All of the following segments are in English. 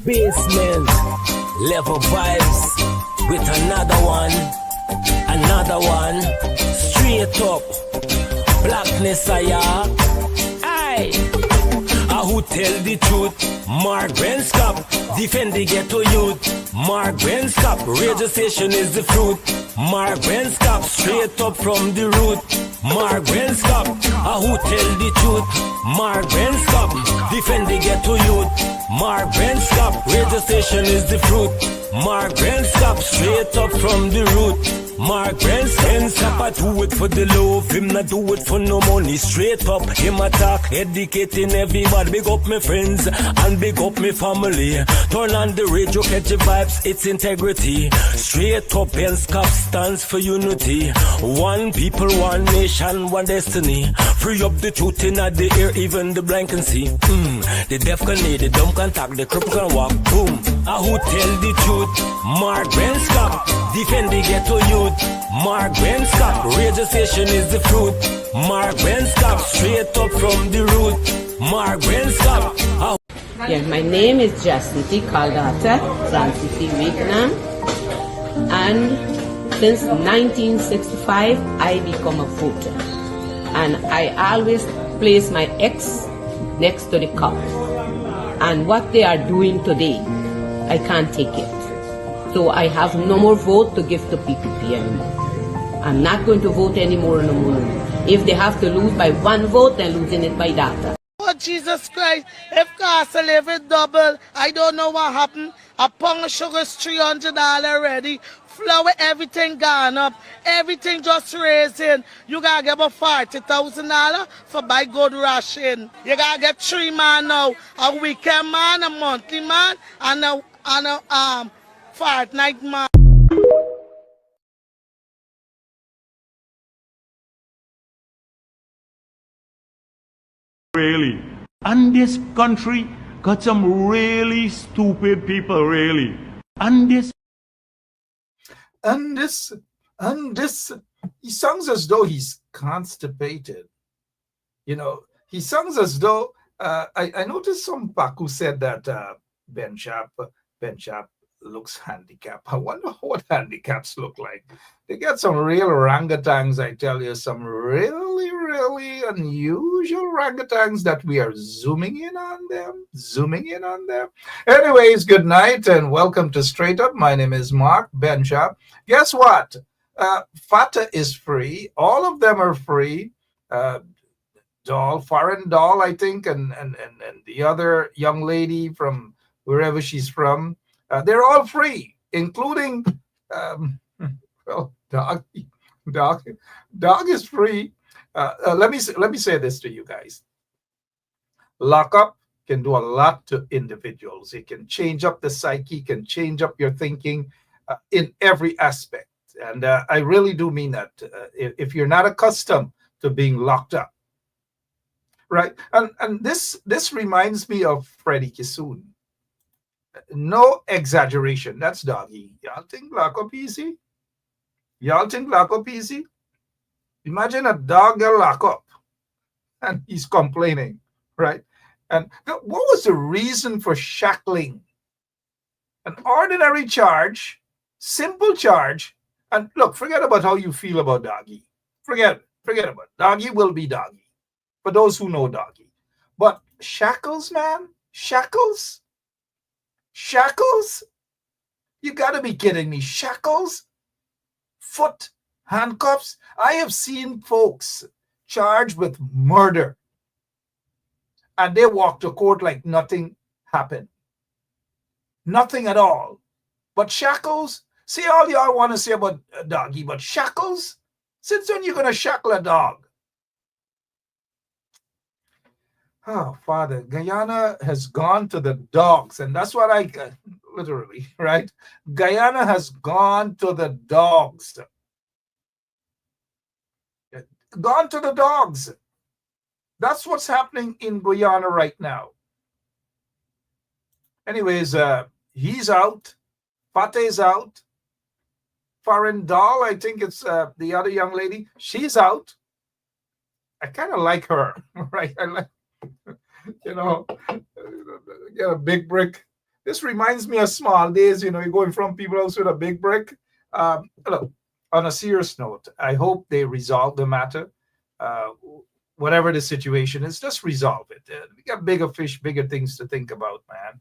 Basement level vibes with another one, straight up blackness. Aye. Who tell the truth? Mark Benskop, defend the ghetto youth. Mark Benskop, radio station is the fruit. Mark Benskop, straight up from the root. Mark Benskop, who tell the truth? Mark Benskop, defend the ghetto youth. Mark Benskop, radio station is the fruit. Mark Benskop, straight up from the root. Mark Benskop, I do it for the love, him not do it for no money. Straight up, him attack, educating everybody. Big up my friends and big up my family. Turn on the radio, catch the vibes, it's integrity. Straight up, Benskop stands for unity. One people, one nation, one destiny. Free up the truth in the air, even the blind can see. The deaf can hear, the dumb can talk, the cripple can walk. Boom. Who tell the truth? Mark Benskop, defend the ghetto youth. Mark Benskop, radio station is the fruit. Mark Benskop, straight up from the root. Mark Benskop. Yeah, my name is Jacinty Caldata, Zancity Wakenham, and since 1965 I become a voter, and I always place my X next to the cup. And what they are doing today, I can't take it. So I have no more vote to give to PPP anymore. I'm not going to vote anymore no more. If they have to lose by one vote, they're losing it by data. Oh, Jesus Christ, if cost of living double, I don't know what happened. A pound of sugar is $300 already. Flour, everything gone up. Everything just raising. You gotta get about $40,000 for buy good ration. You gotta get 3 man now. A weekend man, a monthly man, and a fortnight man. Really. And this country got some really stupid people, really. And this, he sounds as though he's constipated. You know, he sounds as though, I noticed some Paku said that Ben Sharp looks handicapped. I wonder what handicaps look like. They get some real orangutans, I tell you, some really, really unusual orangutans that we are zooming in on them. Anyways, good night and welcome to Straight Up. My name is Mark Ben Sharp. Guess what? Fata is free. All of them are free. Foreign doll, I think, and the other young lady from wherever she's from. They're all free, including, Dog is free. Let me say this to you guys. Lockup can do a lot to individuals. It can change up the psyche, can change up your thinking in every aspect. And I really do mean that. If you're not accustomed to being locked up, right? And this reminds me of Freddie Kissoon. No exaggeration. That's Doggy. Y'all think lockup easy? Imagine a dog get locked up and he's complaining, right? And what was the reason for shackling? An ordinary charge, simple charge. And look, forget about how you feel about Doggy. Forget about it. Doggy will be Doggy, for those who know Doggy. But shackles, man? Shackles? You gotta be kidding me. Shackles? Foot handcuffs? I have seen folks charged with murder and they walk to court like nothing happened. Nothing at all. But shackles? See, all y'all want to say about Doggy, but shackles? Since when you gonna shackle a dog? Oh, Father, Guyana has gone to the dogs, and that's what I literally, right? Guyana has gone to the dogs. Gone to the dogs. That's what's happening in Guyana right now. Anyways, he's out. Pate's out. Foreign doll, I think it's the other young lady. She's out. I kind of like her, right? I like, get a big brick This reminds me of small days. You're going from people house with a big brick. Look, on a serious note, I hope they resolve the matter. Whatever the situation is, just resolve it. We got bigger fish, bigger things to think about, man.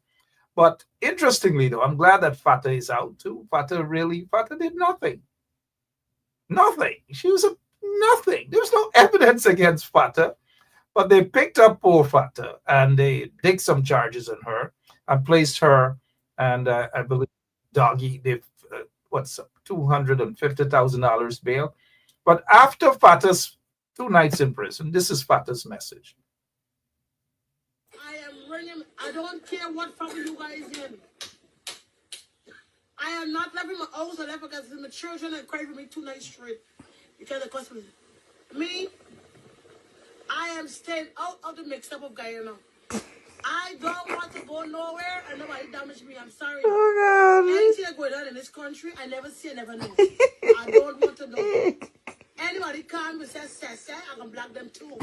But interestingly, though, I'm glad that Fatah is out too. Fatah did nothing. Nothing. She was nothing. There was no evidence against Fatah, but they picked up poor Fatah and they dig some charges on her and placed her and I believe Doggy. They've what's $250,000 bail. But after Fatah's 2 nights in prison, this is Fatah's message. I am ringing. I don't care what family you guys in. I am not leaving my house or left because my children and cry for me 2 nights straight because of customers. Me, I am staying out of the mix-up of Guyana. I don't want to go nowhere and nobody damage me. I'm sorry. Oh, God. Anything that going on in this country, I never see, I never know. I don't want to know. Anybody come and say, I can block them too.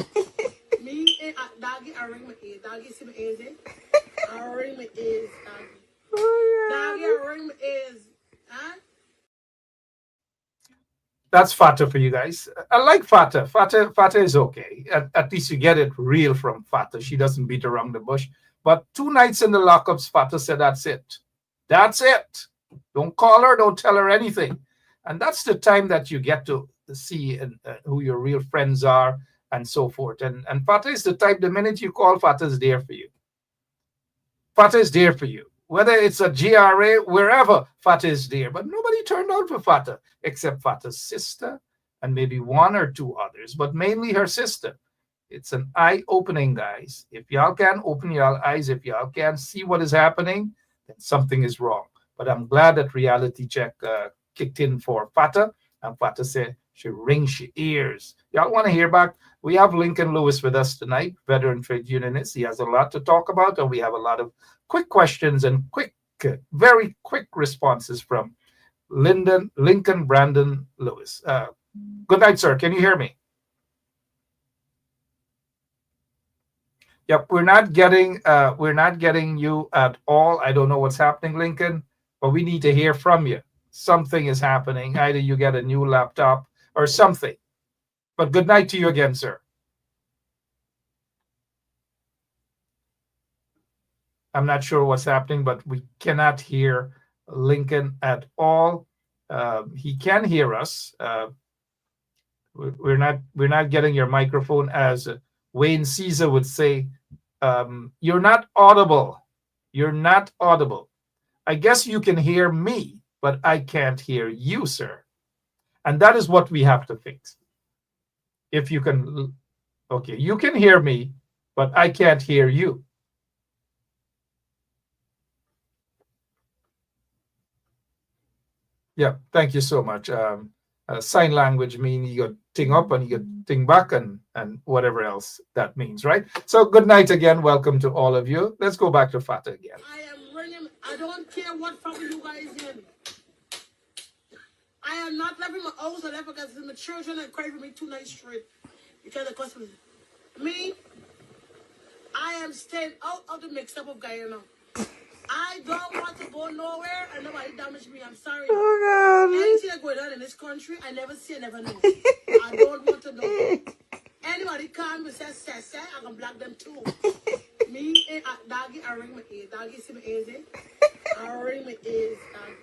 Me, Doggy, I ring my ears. Doggy, see my ears, eh? I ring my ears, Doggy. Doggy, I ring my ears. Huh? That's Fatah for you guys. I like Fatah. Fatah is okay. At least you get it real from Fatah. She doesn't beat around the bush. But 2 nights in the lockups, Fatah said, that's it. That's it. Don't call her. Don't tell her anything. And that's the time that you get to see who your real friends are and so forth. And Fatah is the type, the minute you call, Fatah is there for you. Fatah is there for you. Whether it's a GRA, wherever, Fatah is there. But nobody turned out for Fatah except Fatah's sister and maybe 1 or 2 others, but mainly her sister. It's an eye-opening, guys. If y'all can't open y'all eyes, if y'all can't see what is happening, then something is wrong. But I'm glad that reality check kicked in for Fatah, and Fatah said she rings your ears. Y'all want to hear back? We have Lincoln Lewis with us tonight, veteran trade unionist. He has a lot to talk about, and we have a lot of quick questions and very quick responses from Lincoln Brandon Lewis. Good night, sir. Can you hear me? Yep, we're not getting you at all. I don't know what's happening, Lincoln, but we need to hear from you. Something is happening. Either you get a new laptop or something. But good night to you again, sir. I'm not sure what's happening, but we cannot hear Lincoln at all. He can hear us. We're not getting your microphone, as Wayne Caesar would say. You're not audible. You're not audible. I guess you can hear me, but I can't hear you, sir. And that is what we have to fix. If you can, okay, you can hear me, but I can't hear you. Yeah, thank you so much. Sign language means you got ting up and you got ting back and whatever else that means, right? So good night again. Welcome to all of you. Let's go back to Fatah again. I am ringing. I don't care what family you guys in. I am not leaving my house or left because my children and cry for me 2 nights straight because of customers. Me, I am staying out of the mix-up of Guyana. I don't want to go nowhere and nobody damage me. I'm sorry. Oh, God. Anything that going on in this country, I never see, I never know. I don't want to know. Anybody come and say, I can block them too. Me, Doggy, I ring my ears. Doggy, see my ears, eh? I ring my ears, Doggy.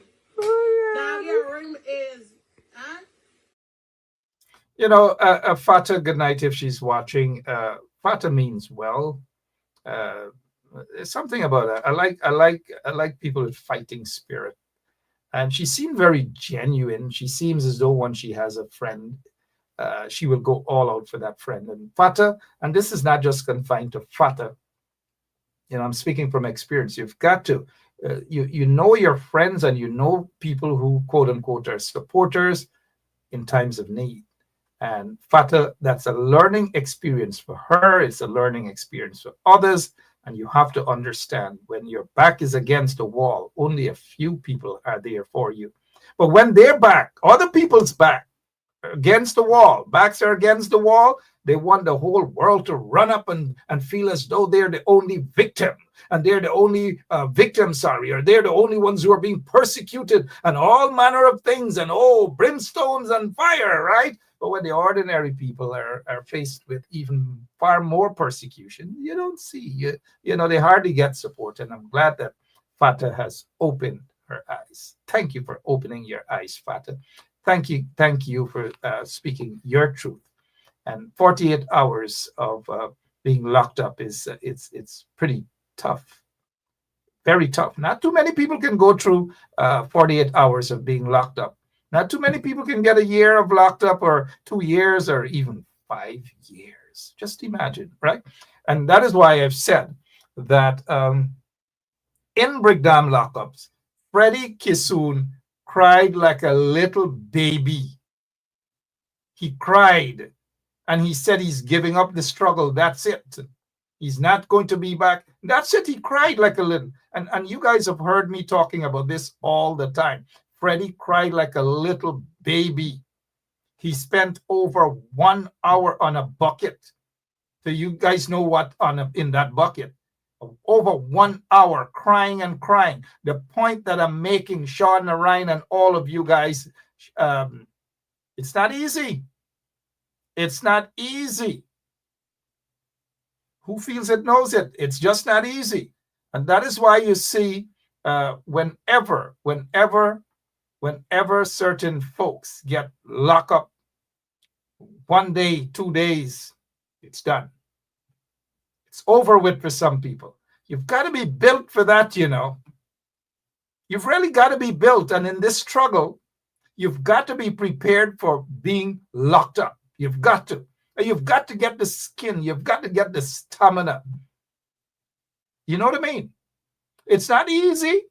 Doggy, I ring my ears. Huh? You know, Fatah, good night if she's watching. Fatah means well. There's something about her. I like people with fighting spirit, and she seemed very genuine. She seems as though when she has a friend, she will go all out for that friend. And Fatah, and this is not just confined to Fatah. You know, I'm speaking from experience. You've got to, you know your friends, and you know people who quote unquote are supporters in times of need. And Fatah, that's a learning experience for her. It's a learning experience for others. And you have to understand, when your back is against the wall, only a few people are there for you. But when their back, other people's back against the wall. Backs are against the wall. They want the whole world to run up and feel as though they're the only victim, and they're the only or they're the only ones who are being persecuted, and all manner of things, and brimstones and fire, right? But when the ordinary people are faced with even far more persecution, you don't see, they hardly get support. And I'm glad that Fata has opened her eyes. Thank you for opening your eyes, Fata. Thank you for speaking your truth. And 48 hours of being locked up is it's pretty tough, very tough. Not too many people can go through 48 hours of being locked up. Not too many people can get a year of locked up, or 2 years, or even 5 years. Just imagine, right? And that is why I've said that in Brigham lockups, Freddie Kissoon cried like a little baby. He cried, and he said he's giving up the struggle. That's it. He's not going to be back. That's it. He cried like a little. And you guys have heard me talking about this all the time. Freddie cried like a little baby. He spent over 1 hour on a bucket. So you guys know what in that bucket. Over 1 hour crying and crying. The point that I'm making, Sean, Narayan, and all of you guys, it's not easy. It's not easy. Who feels it knows it. It's just not easy. And that is why you see whenever certain folks get locked up 1 day, 2 days, it's done. It's over with for some people. You've got to be built for that, You've really got to be built. And in this struggle, you've got to be prepared for being locked up. You've got to. And you've got to get the skin. You've got to get the stamina. You know what I mean? It's not easy.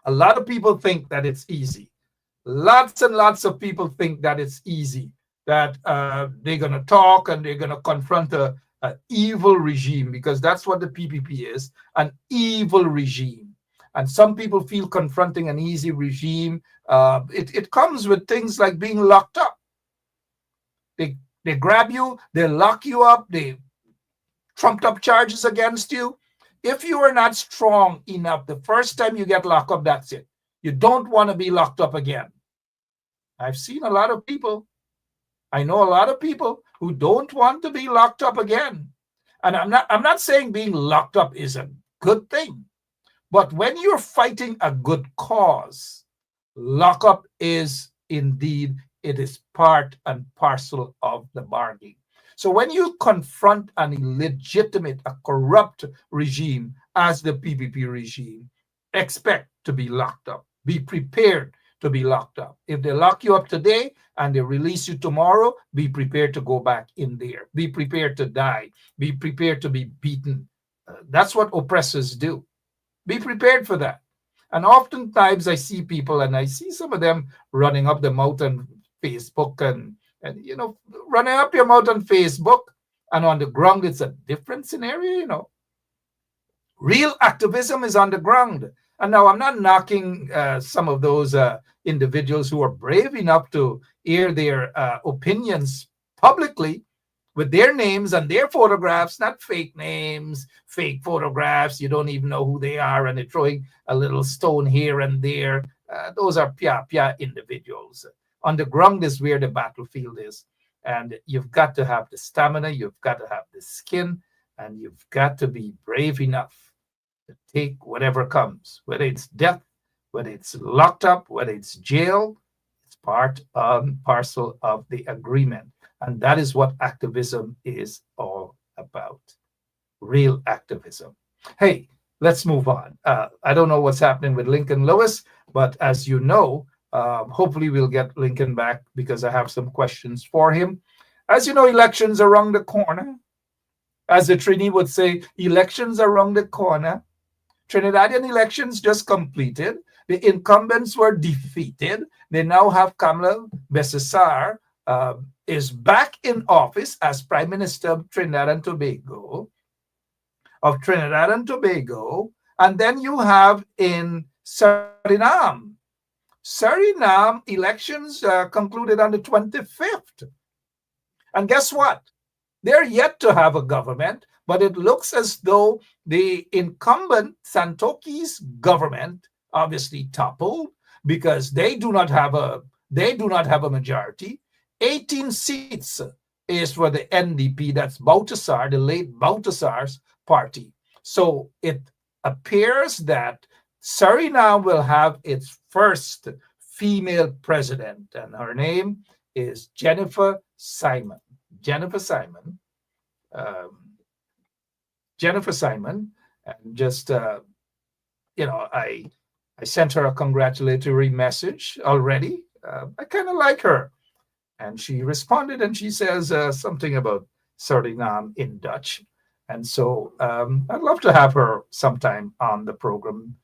A lot of people think that it's easy. Lots and lots of people think that it's easy, that they're going to talk and they're going to confront an evil regime, because that's what the PPP is, an evil regime. And some people feel confronting an easy regime, it comes with things like being locked up. They grab you, they lock you up, they trumped up charges against you. If you are not strong enough, the first time you get locked up, that's it. You don't want to be locked up again. I've seen a lot of people. I know a lot of people who don't want to be locked up again. And I'm not saying being locked up is a good thing. But when you're fighting a good cause, lockup is indeed, it is part and parcel of the bargain. So when you confront an illegitimate, a corrupt regime as the PPP regime, expect to be locked up. Be prepared to be locked up. If they lock you up today and they release you tomorrow, be prepared to go back in there. Be prepared to die. Be prepared to be beaten. That's what oppressors do. Be prepared for that. And oftentimes I see people, and I see some of them running up the mouth on Facebook and running up your mouth on Facebook, and on the ground it's a different scenario. Real activism is on the ground. And now I'm not knocking some of those individuals who are brave enough to air their opinions publicly with their names and their photographs, not fake names, fake photographs. You don't even know who they are, and they're throwing a little stone here and there. Those are pia individuals. On the ground is where the battlefield is. And you've got to have the stamina, you've got to have the skin, and you've got to be brave enough to take whatever comes, whether it's death, whether it's locked up, whether it's jail. It's part and parcel of the agreement. And that is what activism is all about. Real activism. Hey, let's move on. I don't know what's happening with Lincoln Lewis, but as you know, hopefully we'll get Lincoln back, because I have some questions for him. As you know, elections are around the corner. As the Trini would say, elections are around the corner. Trinidadian elections just completed. The incumbents were defeated. They now have Kamala Besessar is back in office as Prime Minister of Trinidad and Tobago. And then you have in Suriname, Suriname elections concluded on the 25th. And guess what? They're yet to have a government, but it looks as though the incumbent Santoki's government obviously toppled because they do not have a majority. 18 seats is for the NDP, that's Baltasar, the late Baltasar's party. So it appears that Suriname will have its first female president, and her name is Jennifer Simon. Jennifer Simon. And just I sent her a congratulatory message already. I kind of like her, and she responded, and she says something about Suriname in Dutch, and so I'd love to have her sometime on the program.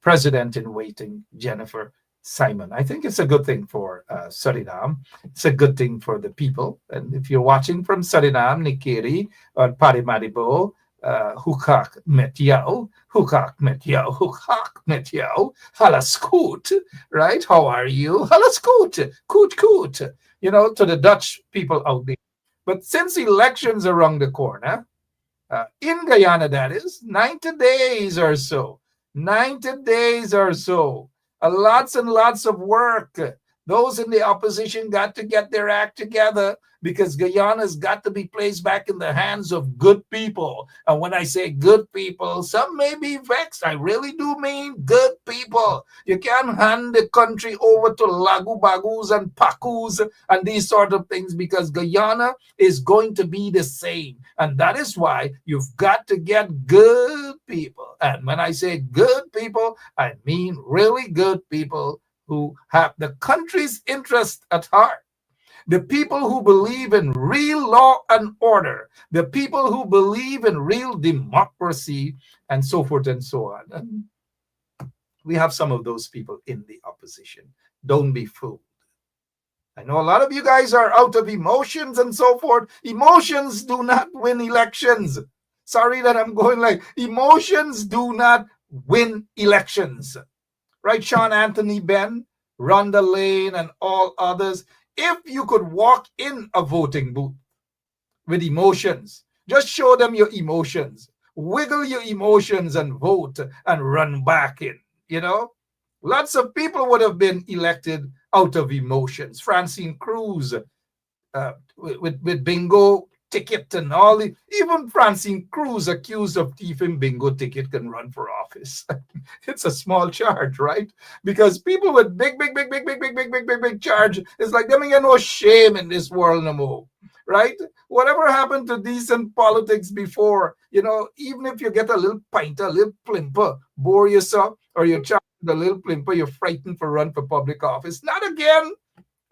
President in waiting, Jennifer Simon. I think it's a good thing for Suriname. It's a good thing for the people. And if you're watching from Suriname, Nikiri, or Paramaribo, Hukak Metiao, Halascoot, right? How are you? Halascoot, Coot, to the Dutch people out there. But since elections are around the corner, in Guyana, that is, 90 days or so, lots and lots of work. Those in the opposition got to get their act together because Guyana's got to be placed back in the hands of good people. And when I say good people, some may be vexed. I really do mean good people. You can't hand the country over to Lagu Bagus and Pakus and these sort of things because Guyana is going to be the same. And that is why you've got to get good people. And when I say good people, I mean really good people who have the country's interest at heart. The people who believe in real law and order, the people who believe in real democracy, and so forth and so on. And we have some of those people in the opposition. Don't be fooled. I know a lot of you guys are out of emotions and so forth. Emotions do not win elections. Sorry that I'm going like, emotions do not win elections. Right, Sean Anthony Ben, Rhonda Lane, and all others. If you could walk in a voting booth with emotions, just show them your emotions, wiggle your emotions and vote and run back in, Lots of people would have been elected out of emotions. Francine Cruz with bingo ticket and all. Even Francine Cruz, accused of thieving bingo ticket, can run for office. It's a small charge, right? Because people with big charge, it's like them ain't no shame in this world no more, right? Whatever happened to decent politics before, even if you get a little pint, a little plimper, bore yourself, or you're charged with a little plimper, you're frightened for run for public office. Not again.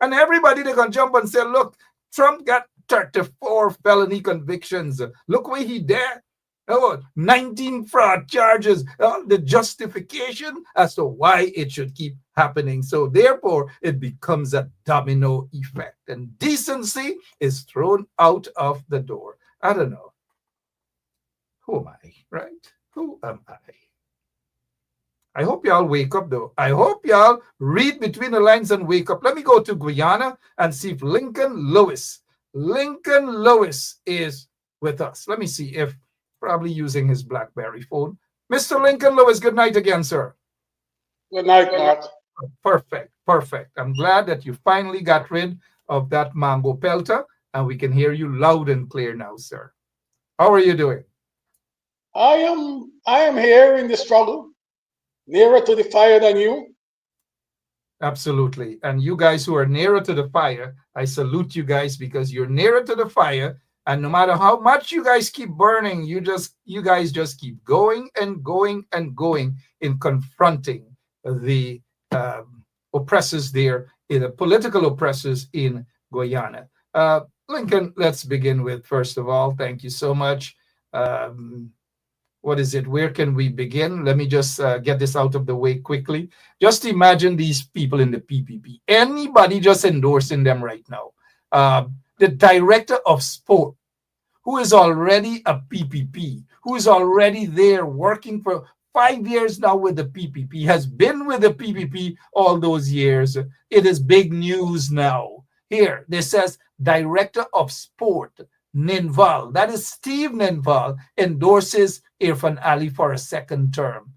And everybody, they can jump and say, look, Trump got 34 felony convictions. Look where he did. 19 fraud charges. The justification as to why it should keep happening. So therefore, it becomes a domino effect. And decency is thrown out of the door. I don't know. Who am I, right? Who am I? I hope y'all wake up, though. I hope y'all read between the lines and wake up. Let me go to Guyana and see if Lincoln Lewis is with us. Let me see if probably using his BlackBerry phone. Mr. Lincoln Lewis, good night again, sir. Good night, Mark. Perfect. I'm glad that you finally got rid of that mango pelter and we can hear you loud and clear now, sir. How are you doing? I am here in the struggle, nearer to the fire than you. Absolutely. And you guys who are nearer to the fire, I salute you guys because you're nearer to the fire. And no matter how much you guys keep burning, you guys just keep going and going and going in confronting the oppressors there, in the political oppressors in Guyana. Lincoln, let's begin with, first of all, thank you so much. What is it? Where can we begin? Let me just get this out of the way quickly. Just imagine these people in the PPP. Anybody just endorsing them right now. The director of sport, who is already a PPP, who is already there working for 5 years now with the PPP, has been with the PPP all those years. It is big news now. Here, this says Director of Sport, Ninval, that is Steve Ninval, endorses Irfan Ali for a second term.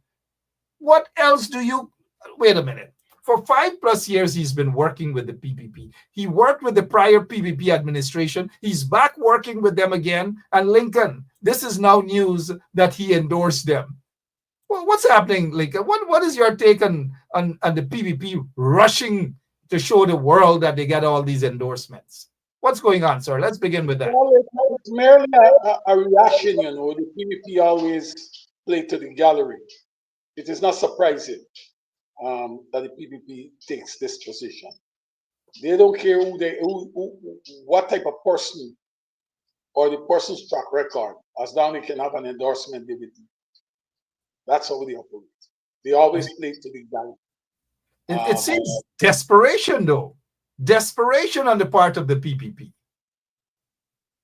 What else do you, wait a minute. For 5+ years, he's been working with the PPP. He worked with the prior PPP administration. He's back working with them again. And Lincoln, this is now news that he endorsed them. Well, what's happening, Lincoln? What is your take on the PPP rushing to show the world that they get all these endorsements? What's going on, sir? Let's begin with that. Well, it's merely a reaction, you know. The PPP always play to the gallery. It is not surprising that the PPP takes this position. They don't care what type of person or the person's track record, as long as they can have an endorsement with it. That's how they operate. They always play to the gallery. It seems desperation, though. Desperation on the part of the PPP.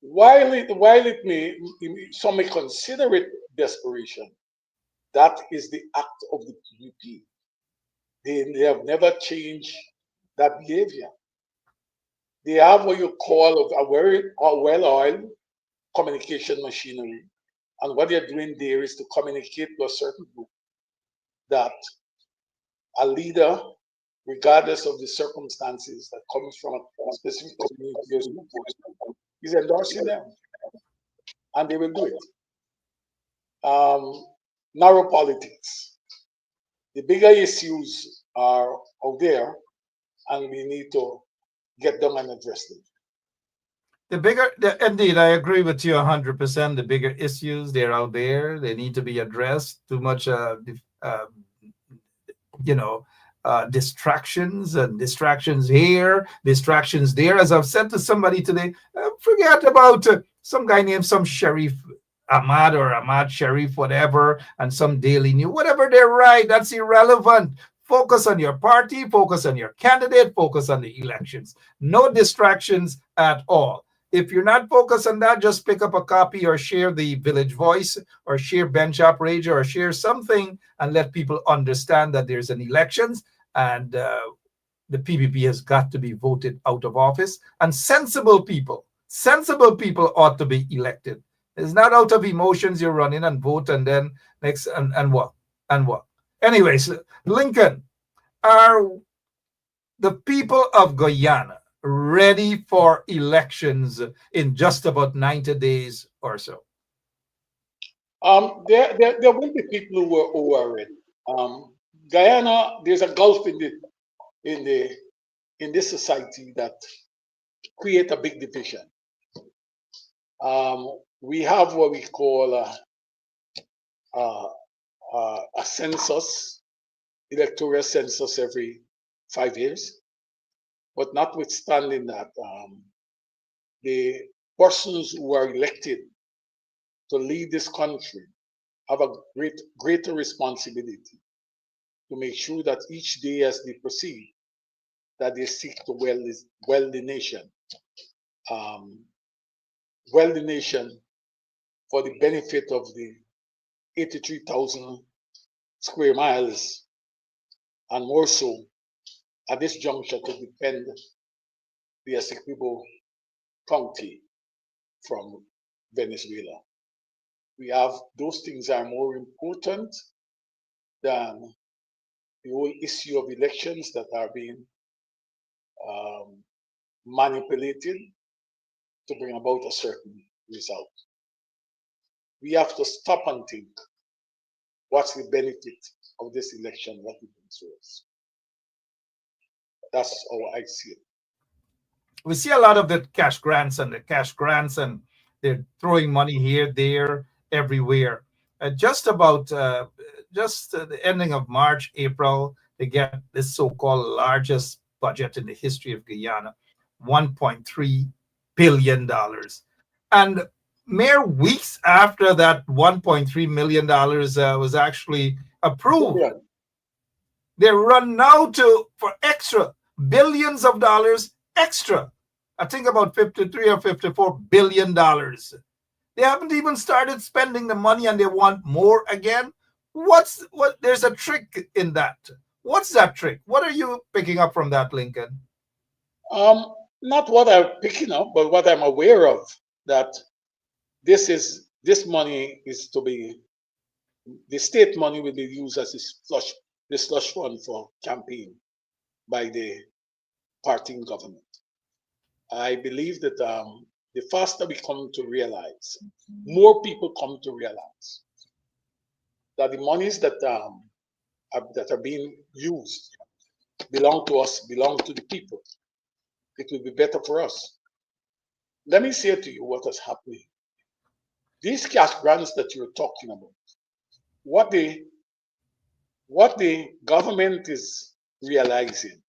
While it may, some may consider it desperation, that is the act of the PPP. They have never changed that behavior. They have what you call a very well-oiled communication machinery. And what they're doing there is to communicate to a certain group that a leader, regardless of the circumstances that comes from a specific community, is endorsing them. And they will do it. Narrow politics. The bigger issues are out there, and we need to get them and address them. Indeed, I agree with you 100%. The bigger issues, they're out there. They need to be addressed. Too much, distractions here, distractions there. As I've said to somebody today, forget about some guy named some Sheriff Ahmad or Ahmad Sharif, whatever, and some Daily News, whatever they're right, that's irrelevant. Focus on your party, focus on your candidate, focus on the elections. No distractions at all. If you're not focused on that, just pick up a copy or share the Village Voice or share Bench Up Radio or share something and let people understand that there's an elections and the PPP has got to be voted out of office, and sensible people ought to be elected. It's not out of emotions you run in and vote and then next and what. Anyways, Lincoln, are the people of Guyana ready for elections in just about 90 days or so? There will be people who are ready. Guyana, there's a gulf in this society that create a big division. We have what we call a census, electoral census every 5 years. But notwithstanding that, the persons who are elected to lead this country have a greater responsibility to make sure that each day as they proceed, that they seek to well the nation. Well the nation for the benefit of the 83,000 square miles, and more so at this juncture to defend the Essequibo County from Venezuela. We have, those things are more important than the whole issue of elections that are being manipulated to bring about a certain result. We have to stop and think, what's the benefit of this election that it brings to us? That's how I see it. We see a lot of the cash grants, and they're throwing money here, there, everywhere. Just the ending of March, April, they get this so-called largest budget in the history of Guyana, $1.3 billion. And mere weeks after that $1.3 million was actually approved, they run now for extra billions of dollars extra. I think about 53 or 54 billion dollars. They haven't even started spending the money and they want more again. There's a trick in that. What's that trick? What are you picking up from that, Lincoln? Not what I'm picking up, but what I'm aware of, that this money is to be, the state money will be used as this slush fund for campaign by the party in government. I believe that the faster we come to realize, more people come to realize that the monies that are being used belong to us, belong to the people. It will be better for us. Let me say to you what is happening. These cash grants that you're talking about, what the government is realizing,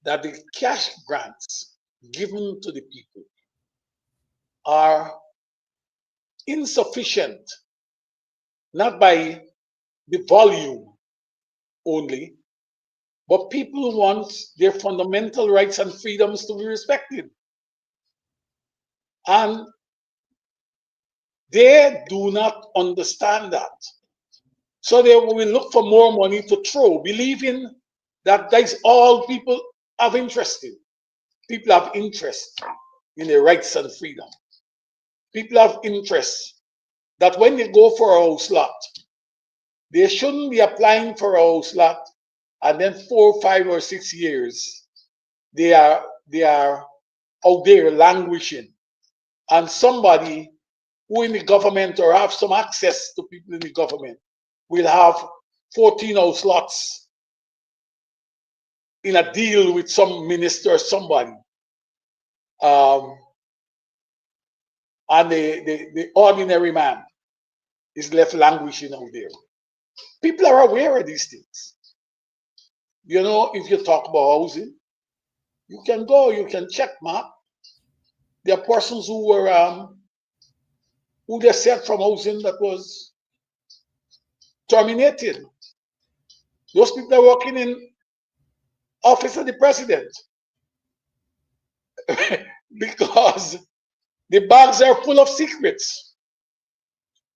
that the cash grants given to the people are insufficient, not by the volume only, but people want their fundamental rights and freedoms to be respected. And they do not understand that. So they will look for more money to throw, believing that that's all people have interest in. People have interest in their rights and freedom. People have interest that when they go for a house lot, they shouldn't be applying for a house lot and then 4, 5, or 6 years they are out there languishing, and somebody who in the government or have some access to people in the government will have 14 house lots in a deal with some minister or somebody. And the ordinary man is left languishing out there. People are aware of these things. You know, if you talk about housing, you can go, you can check map. There are persons who were who they said from housing that was terminated. Those people are working in office of the president because the bags are full of secrets,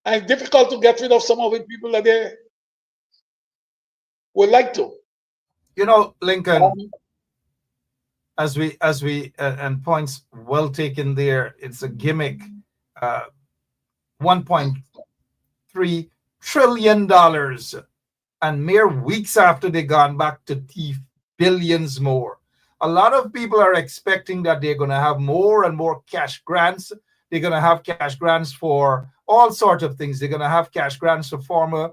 and it's difficult to get rid of some of the people that they would like to. You know, Lincoln, as we and points well taken there. It's a gimmick. 1.3 trillion dollars, and mere weeks after they gone back to thief billions more. A lot of people are expecting that they're going to have more and more cash grants. They're going to have cash grants for all sorts of things. They're going to have cash grants for former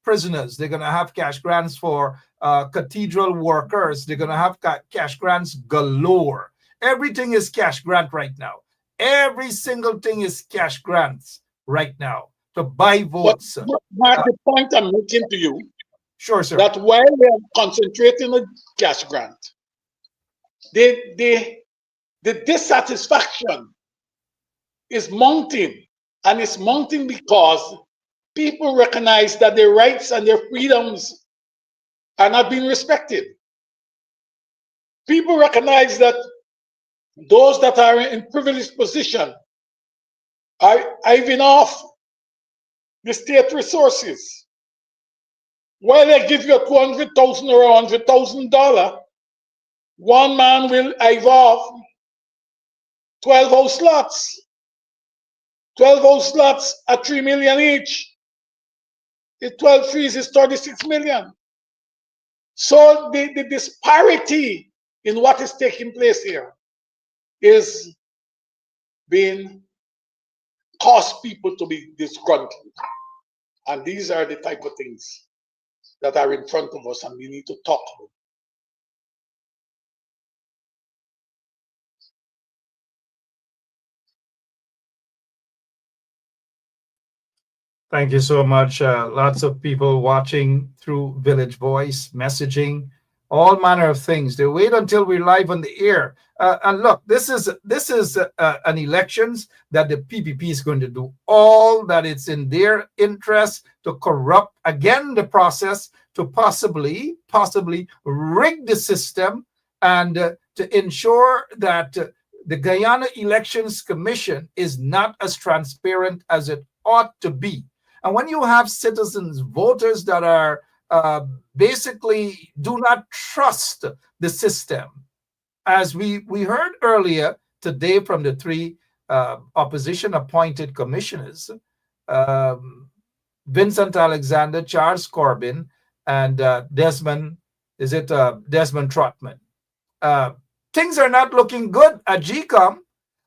prisoners. They're going to have cash grants for cathedral workers. They're going to have cash grants galore. Everything is cash grant right now. Every single thing is cash grants right now to buy votes. But Mark, the point I'm making to you, sure, sir, that while they're concentrating on cash grant, the dissatisfaction is mounting, and it's mounting because people recognize that their rights and their freedoms are not being respected. People recognize that those that are in privileged position are hiving off the state resources. While they give you $200,000 or $100,000, one man will hive off 12 house lots. 12 house lots at $3 million each. The 12 trees is 36 million. So the disparity in what is taking place here is being cause people to be disgruntled. And these are the type of things that are in front of us, and we need to talk about. Thank you so much. Lots of people watching through Village Voice, messaging, all manner of things. They wait until we're live on the air. And look, this is an elections that the PPP is going to do all that it's in their interest to corrupt again the process, to possibly rig the system, and to ensure that the Guyana Elections Commission is not as transparent as it ought to be. And when you have citizens, voters that are basically do not trust the system, as we heard earlier today from the three opposition appointed commissioners, Vincent Alexander, Charles Corbin, and Desmond Trotman. Things are not looking good at GCOM.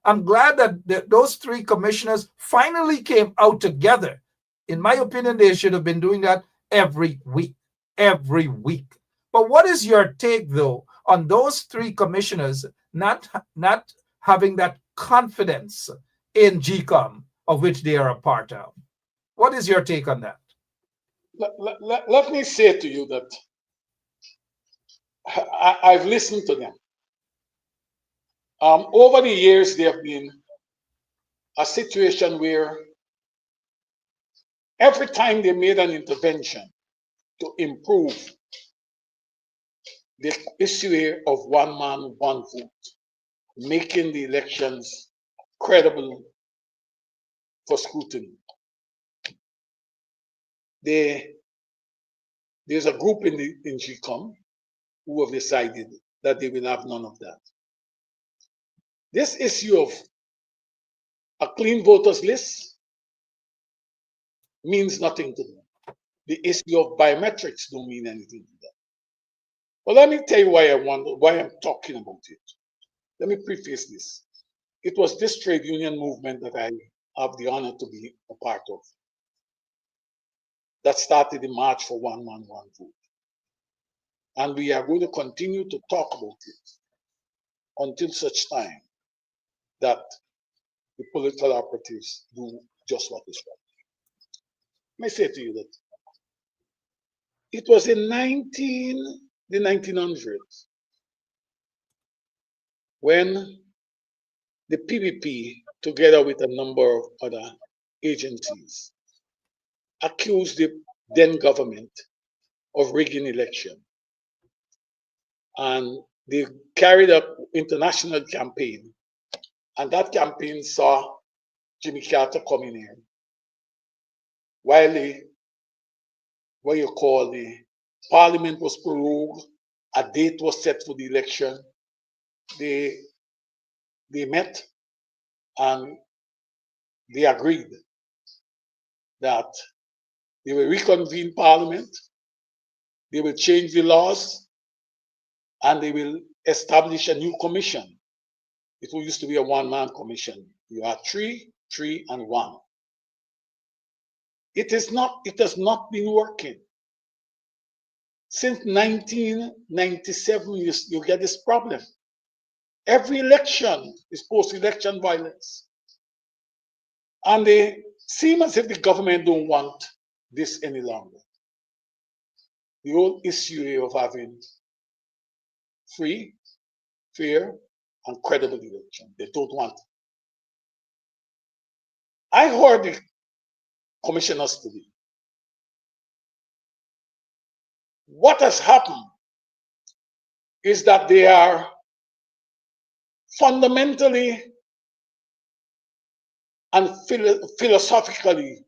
I'm glad that those three commissioners finally came out together. In my opinion, they should have been doing that every week. But what is your take, though, on those three commissioners not having that confidence in GCOM, of which they are a part of? What is your take on that? Let me say to you that I've listened to them. Over the years, there have been a situation where every time they made an intervention to improve the issue of one man, one vote, making the elections credible for scrutiny, there's a group in GCOM who have decided that they will have none of that. This issue of a clean voters list means nothing to them. The issue of biometrics don't mean anything to them. Well, let me tell you why I'm talking about it. Let me preface this. It was this trade union movement that I have the honor to be a part of that started the March for One Man, One Vote. And we are going to continue to talk about it until such time that the political operatives do just what is right. Let me say to you that it was in the 1900s when the PPP, together with a number of other agencies, accused the then government of rigging election. And they carried out international campaign. And that campaign saw Jimmy Carter coming in. While the parliament was prorogued, a date was set for the election. They met and they agreed that they will reconvene parliament, they will change the laws, and they will establish a new commission. It used to be a one-man commission. You are three, and one. It has not been working. Since 1997, you get this problem. Every election is post-election violence. And they seem as if the government don't want this any longer. The whole issue of having free, fair, and credible election. They don't want it. I heard the commissioners today. What has happened is that they are fundamentally and philosophically,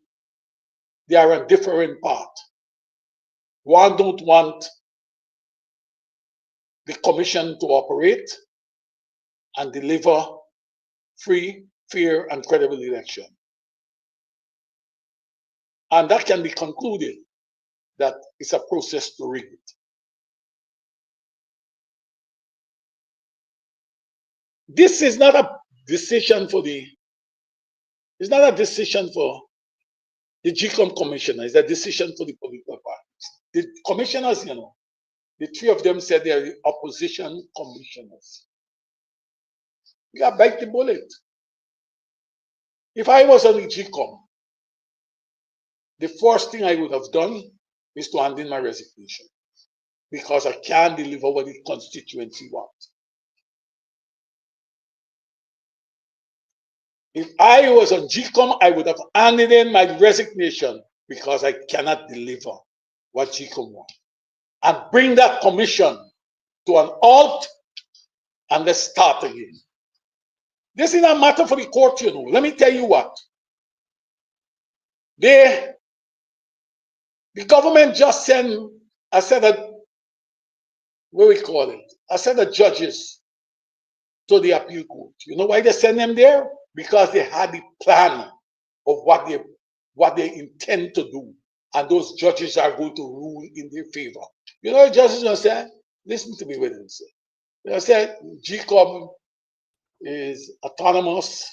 they are a different path. One don't want the commission to operate and deliver free, fair, and credible election. And that can be concluded that it's a process to rig it. This is not a decision for the GCOM commissioner, it's a decision for the political parties. The commissioners, the three of them said they are the opposition commissioners. We are bite the bullet. If I was on the GCOM, the first thing I would have done is to hand in my resignation because I can't deliver what the constituency wants. If I was on GCOM, I would have handed in my resignation because I cannot deliver what GCOM wants. And bring that commission to an halt and let's start again. This is a matter for the court, Let me tell you what. They The government just sent a set of, what we call it, a set of judges to the appeal court. You know why they send them there? Because they had the plan of what they intend to do, and those judges are going to rule in their favor. You know, the judges will say, listen to me what they say. They say GCOM is autonomous,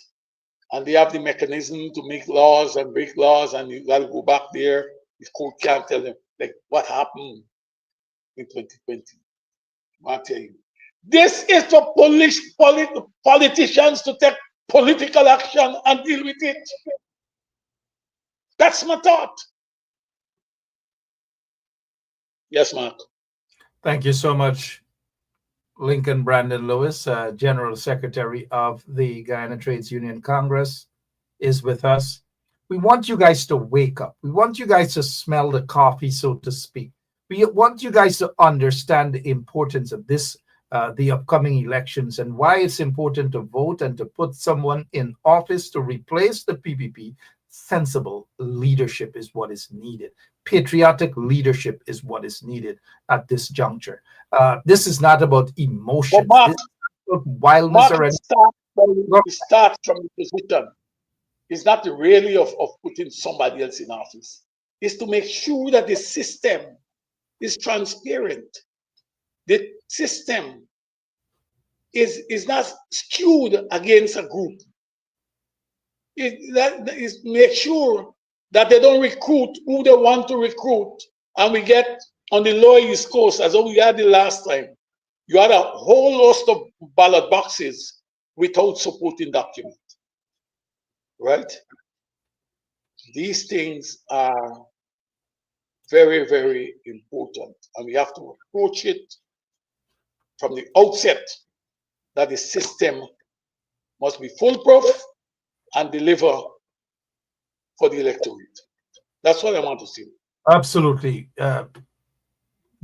and they have the mechanism to make laws and break laws, and you got to go back there. The court can't tell them like what happened in 2020. I'll tell you. This is for politicians to take political action and deal with it. That's my thought. Yes, Mark. Thank you so much, Lincoln Brandon Lewis, General Secretary of the Guyana Trades Union Congress, is with us. We want you guys to wake up. We want you guys to smell the coffee, so to speak. We want you guys to understand the importance of this, the upcoming elections, and why it's important to vote and to put someone in office to replace the PPP. Sensible leadership is what is needed. Patriotic leadership is what is needed at this juncture. This is not about emotions. Mark, this is not about wildness or anything. It starts from the position. It's not really of putting somebody else in office. It's to make sure that the system is transparent. The system is not skewed against a group. That is make sure that they don't recruit who they want to recruit. And we get on the lower East Coast, as we had the last time, you had a whole host of ballot boxes without supporting document. Right? These things are very, very important. And we have to approach it from the outset that the system must be foolproof and deliver for the electorate. That's what I want to see. Absolutely.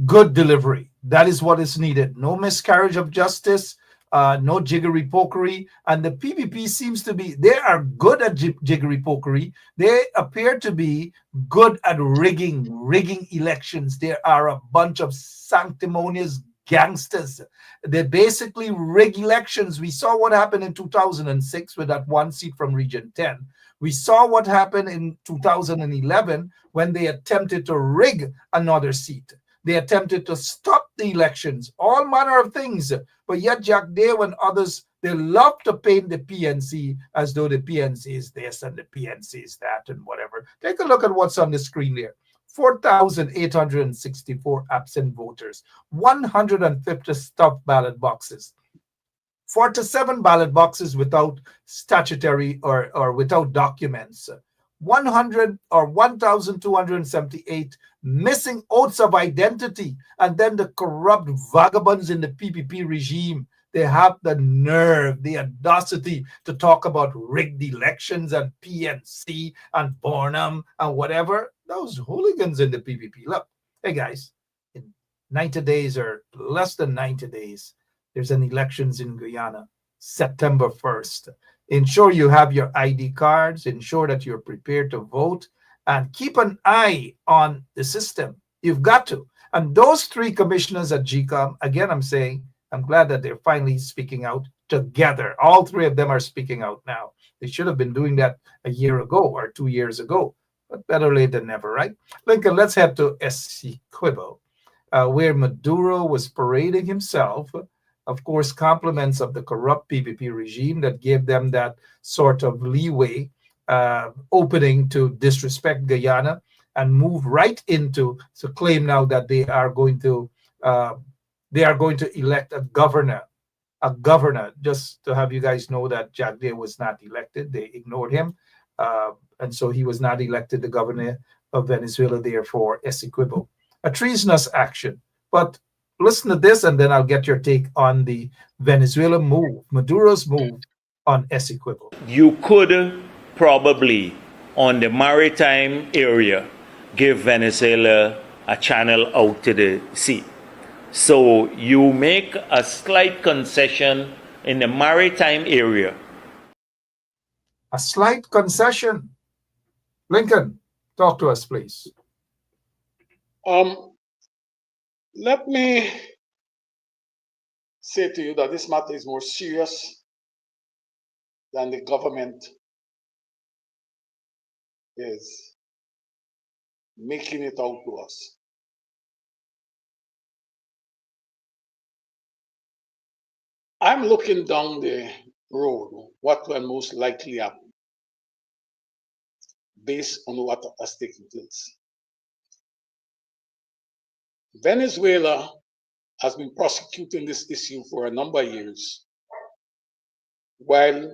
Good delivery. That is what is needed. No miscarriage of justice, no jiggery pokery. And the PPP seems to be, they are good at jiggery pokery. They appear to be good at rigging elections. There are a bunch of sanctimonious gangsters. They basically rig elections. We saw what happened in 2006 with that one seat from Region 10. We saw what happened in 2011 when they attempted to rig another seat. They attempted to stop the elections, all manner of things. But yet Jack Day and others, they love to paint the PNC as though the PNC is this and the PNC is that and whatever. Take a look at what's on the screen there. 4,864 absent voters, 150 stuffed ballot boxes, 47 ballot boxes without statutory or without documents, 100 or 1,278 missing oaths of identity, and then the corrupt vagabonds in the PPP regime. They have the nerve, the audacity to talk about rigged elections and PNC and Bornham and whatever. Those hooligans in the PPP. Look, hey guys, in 90 days or less than 90 days, there's an elections in Guyana, September 1st. Ensure you have your ID cards, ensure that you're prepared to vote, and keep an eye on the system. You've got to. And those three commissioners at GCOM, again, I'm glad that they're finally speaking out together. All three of them are speaking out now. They should have been doing that a year ago or 2 years ago, but better late than never, right? Lincoln, let's head to Essequibo, where Maduro was parading himself, of course, compliments of the corrupt PPP regime that gave them that sort of leeway, opening to disrespect Guyana and move right into to claim now that they are going to elect a governor. Just to have you guys know that Jack Day was not elected. They ignored him. And so he was not elected the governor of Venezuela, therefore Essequibo. A treasonous action. But listen to this, and then I'll get your take on the Venezuela move, Maduro's move on Essequibo. You could probably, on the maritime area, give Venezuela a channel out to the sea. So you make a slight concession in the maritime area. A slight concession. Lincoln, talk to us, please. Let me say to you that this matter is more serious than the government is making it out to us. I'm looking down the road, what will most likely happen based on what has taken place. Venezuela has been prosecuting this issue for a number of years, while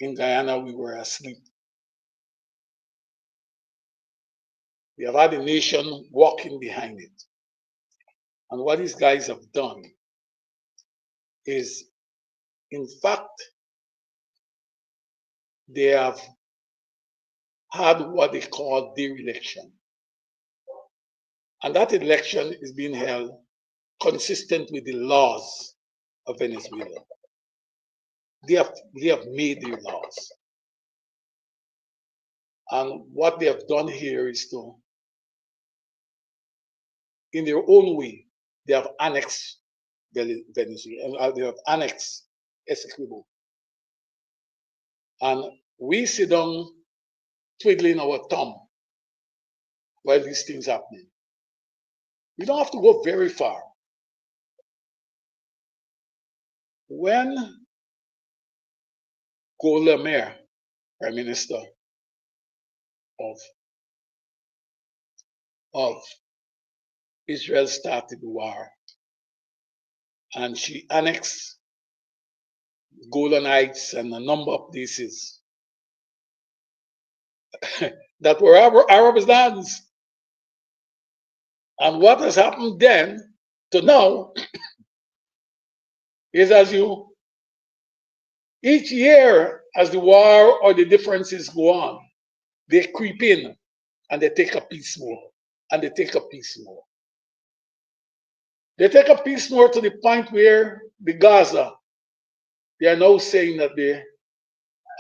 in Guyana we were asleep. We have had a nation walking behind it. And what these guys have done is, in fact, they have had what they call dereliction. And that election is being held consistent with the laws of Venezuela. They have made their laws. And what they have done here is to, in their own way, they have annexed Venezuela, they have annexed Essequibo. And we sit down twiddling our thumb while these things happening. We don't have to go very far. When Golda Meir, Prime Minister of Israel, started the war, and she annexed Golan Heights and a number of places that were Arab lands. And what has happened then to now is, each year as the war or the differences go on, they creep in and they take a piece more, and they take a piece more. They take a piece more to the point where the Gaza, they are now saying that they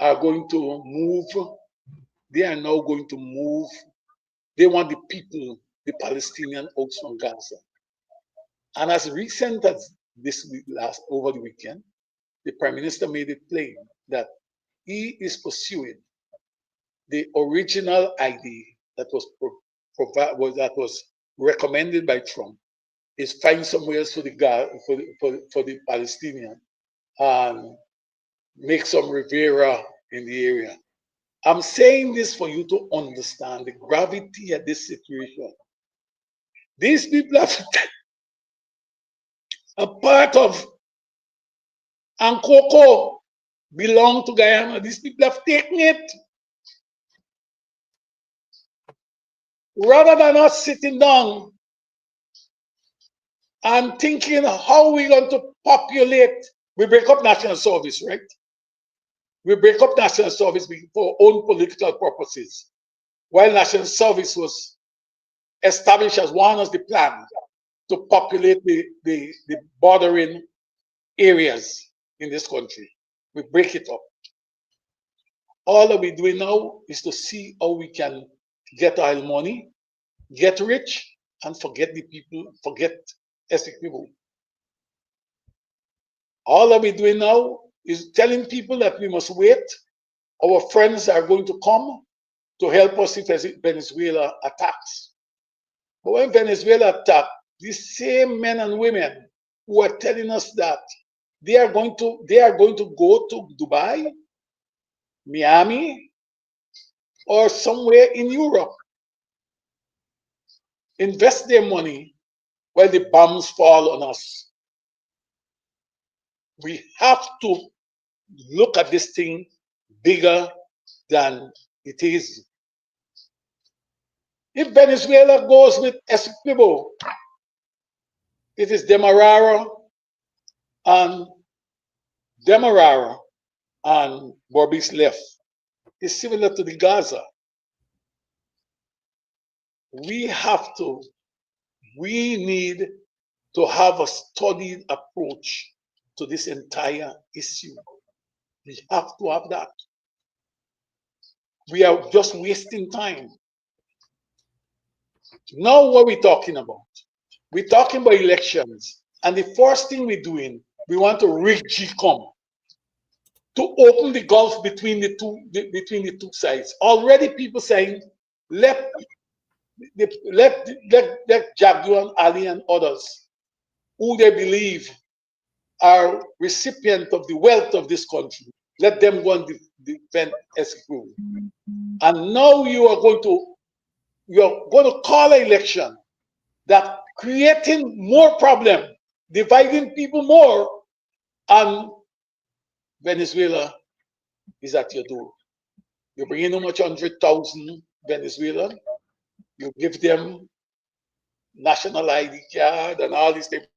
are going to move. They are now going to move. They want the people, the Palestinian, out from Gaza. And as recent as this week, over the weekend, the Prime Minister made it plain that he is pursuing the original idea that was recommended by Trump, is find somewhere else for the Palestinian and make some Rivera in the area. I'm saying this for you to understand the gravity of this situation. These people are a part of Ankoko, belong to Guyana. These people have taken it. Rather than us sitting down and thinking how we're going to populate, we break up national service, right? We break up national service for our own political purposes, while national service was established as one of the plans to populate the bordering areas in this country. We break it up. All that we're doing now is to see how we can get oil money, get rich, and forget the people, forget ethnic people. All that we're doing now is telling people that we must wait. Our friends are going to come to help us if Venezuela attacks. But when Venezuela attacks, these same men and women who are telling us that they are going to go to Dubai, Miami, or somewhere in Europe, invest their money while the bombs fall on us. We have to look at this thing bigger than it is. If Venezuela goes with Essequibo, it is Demerara and Borbis left. It's similar to the Gaza. We need to have a studied approach to this entire issue. We have to have that. We are just wasting time. Now what we talking about? We're talking about elections. And the first thing we're doing, we want to rig GCOM to open the gulf between the two sides. Already people saying, let Jagdu and Ali and others who they believe are recipient of the wealth of this country, let them go and defend SQ. And now you are going to call an election that creating more problem, dividing people more, and Venezuela is at your door. You bring in how much 100,000 Venezuelan, you give them national ID card and all these things,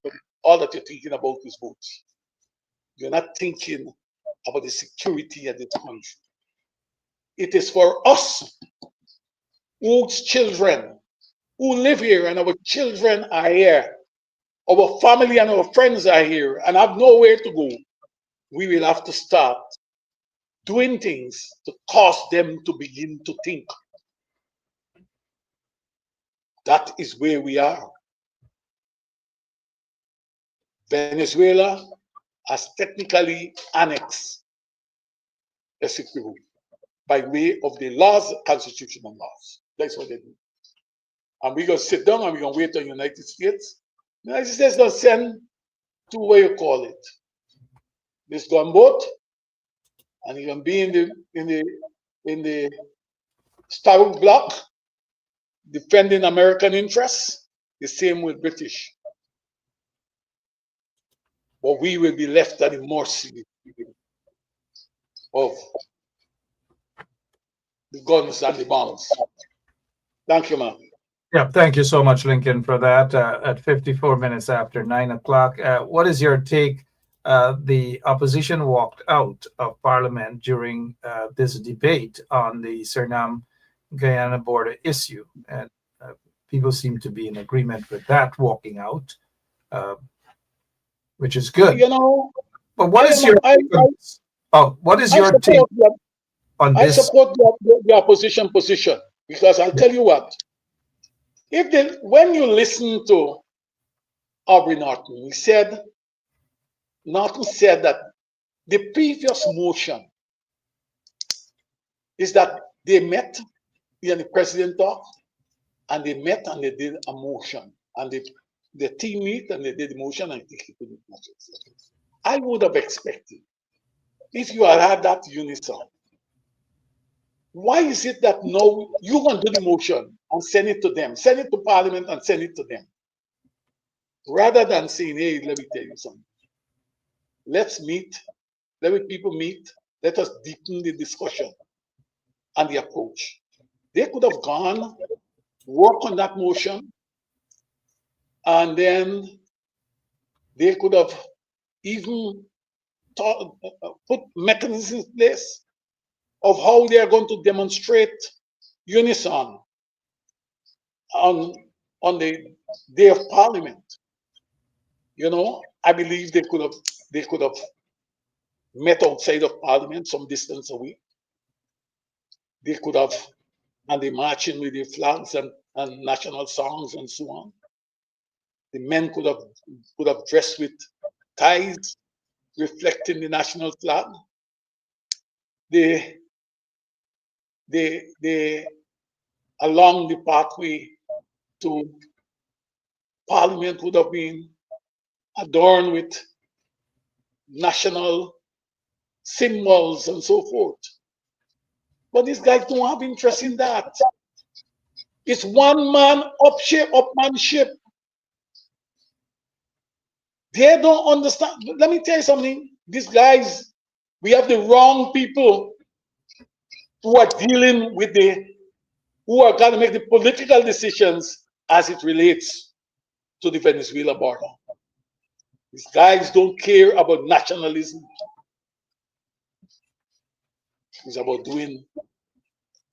all that you're thinking about is votes. You're not thinking about the security of this country. It is for us whose children who live here and our children are here, our family and our friends are here and have nowhere to go. We will have to start doing things to cause them to begin to think. That is where we are. Venezuela has technically annexed Essequibo by way of the laws, constitutional laws. That's what they do. And we're going to sit down and we're going to wait on the United States. The United States going to send to what you call it, this gunboat, and you're going to be in the Starbuck block defending American interests. The same with British. But we will be left at the mercy of the guns and the bombs. Thank you, ma'am. Yeah, thank you so much, Lincoln, for that. At 54 minutes after 9 o'clock, what is your take? The opposition walked out of Parliament during this debate on the Suriname-Guyana border issue, and people seem to be in agreement with that walking out, which is good. You know, but what is your take on this? I support the opposition position because I'll tell you what. When you listen to Aubrey Norton, Norton said that the previous motion is that they met, and the president talked, and they met and they did a motion, and the team meet and they did the motion and they keep it. I would have expected if you had that unison. Why is it that now you want to do the motion and send it to them, send it to Parliament and send it to them, rather than saying, hey, let me tell you something. Let's meet, let people meet, let us deepen the discussion and the approach. They could have gone, work on that motion, and then they could have even put mechanisms in place of how they are going to demonstrate unison on the day of Parliament. You know, I believe they could have met outside of Parliament some distance away. They could have, and they marching with their flags and national songs and so on. The men could have dressed with ties reflecting the national flag. They along the pathway to Parliament would have been adorned with national symbols and so forth. But these guys don't have interest in that. It's one man upmanship. They don't understand. Let me tell you something. These guys, we have the wrong people who are dealing with who are going to make the political decisions as it relates to the Venezuela border. These guys don't care about nationalism. It's about doing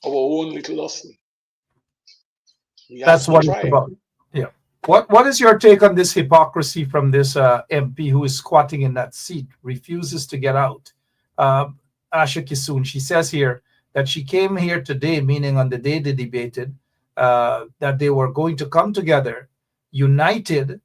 our own little hustle. That's what it's about. Yeah. What is your take on this hypocrisy from this MP who is squatting in that seat, refuses to get out? Asha Kisoon, she says here that she came here today, meaning on the day they debated, that they were going to come together, united.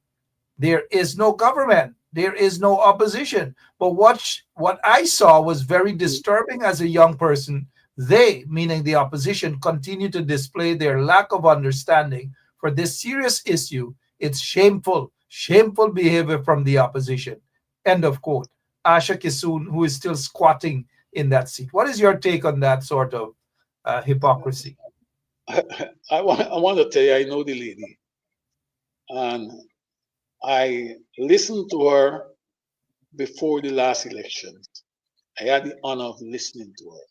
There is no government. There is no opposition. But what I saw was very disturbing as a young person. They, meaning the opposition, continue to display their lack of understanding for this serious issue. It's shameful, shameful behavior from the opposition. End of quote. Asha Kisoon, who is still squatting in that seat. What is your take on that sort of hypocrisy? I want to tell you, I know the lady, and I listened to her before the last elections. I had the honor of listening to her,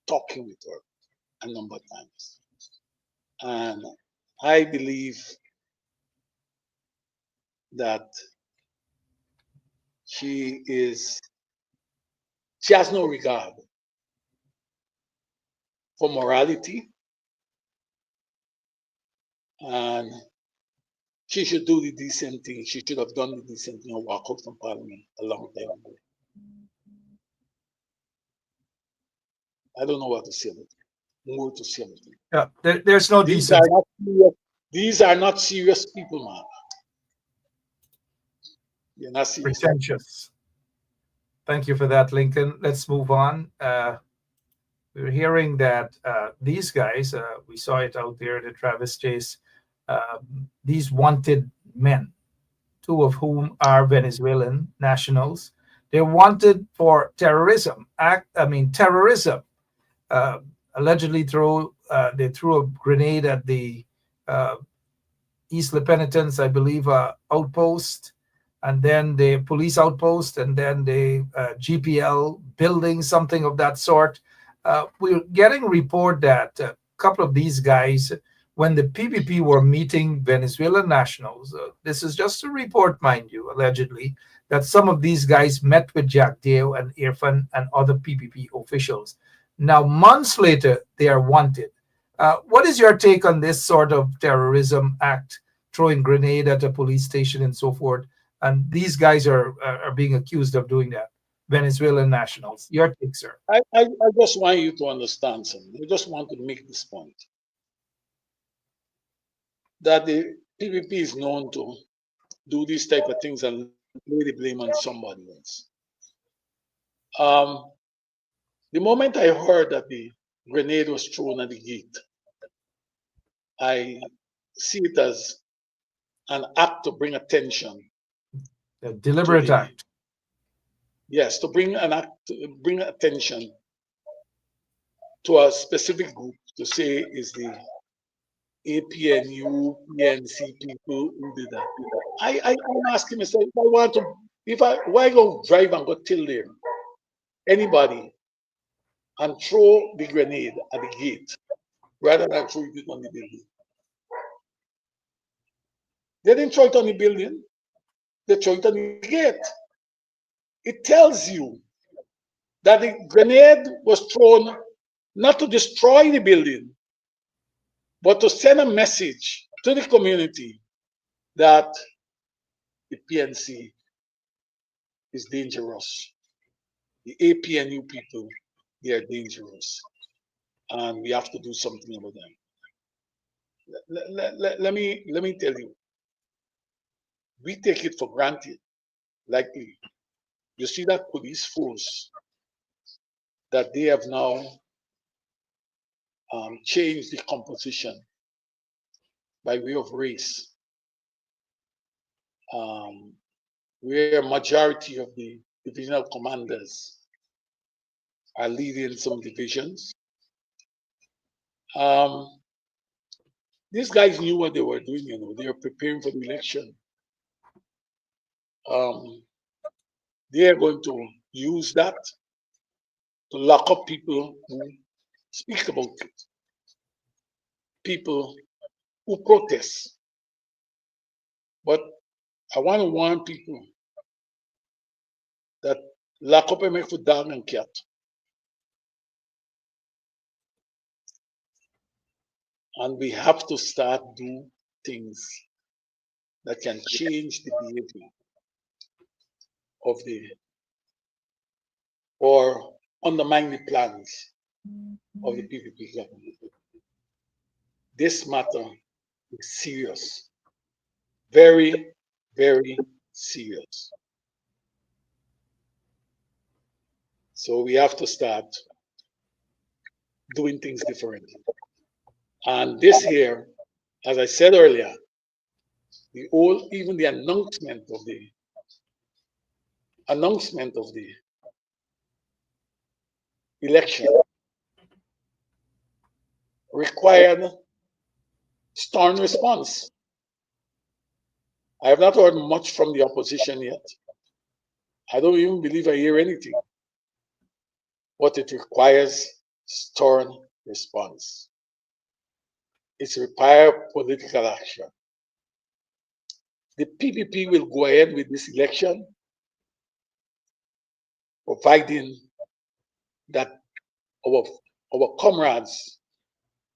talking with her a number of times. And I believe that she has no regard for morality, and she should do the decent thing. She should have done the decent thing and walk out from Parliament a long time ago. I don't know what to say about it. More to say about it. Yeah, there's no decency. These are not serious people, man. They're not serious. Pretentious. Thank you for that, Lincoln. Let's move on. We're hearing that these guys, we saw it out there, the Travis Chase, these wanted men, two of whom are Venezuelan nationals. They're wanted for terrorism. Terrorism. Allegedly they threw a grenade at the East La Penitence, I believe, outpost, and then the police outpost, and then the GPL building, something of that sort. We're getting report that a couple of these guys, when the PPP were meeting Venezuelan nationals, this is just a report, mind you, allegedly, that some of these guys met with Jack Dale and Irfan and other PPP officials. Now, months later, they are wanted. What is your take on this sort of terrorism act, throwing grenade at a police station and so forth? And these guys are being accused of doing that, Venezuelan nationals. Your take, sir. I just want you to understand something. I just want to make this point. That the PPP is known to do these type of things and lay the blame on somebody else. The moment I heard that the grenade was thrown at the gate, I see it as an act to bring attention. A deliberate act. Yes, to bring attention to a specific group, to say is the APNU, PNC people who did that. I'm asking myself, why go drive and go till there? Anybody and throw the grenade at the gate rather than throw it on the building. They didn't throw it on the building, they threw it on the gate. It tells you that the grenade was thrown not to destroy the building, but to send a message to the community that the PNC is dangerous. The APNU people, they are dangerous. And we have to do something about them. Let me tell you, we take it for granted. Like you see that police force that they have now changed the composition by way of race, where a majority of the divisional commanders are leading some divisions. These guys knew what they were doing, they were preparing for the election. They are going to use that to lock up people who speak about it, people who protest. But I want to warn people that lock up and make for dog and cat. And we have to start doing things that can change the behavior of or undermine the plans of the PPP government. this matter is serious. Very, very serious. So we have to start doing things differently. And this here, as I said earlier, even the announcement of the election required stern response. I have not heard much from the opposition yet. I don't even believe I hear anything. But it requires stern response. It requires political action. The PPP will go ahead with this election, providing that our comrades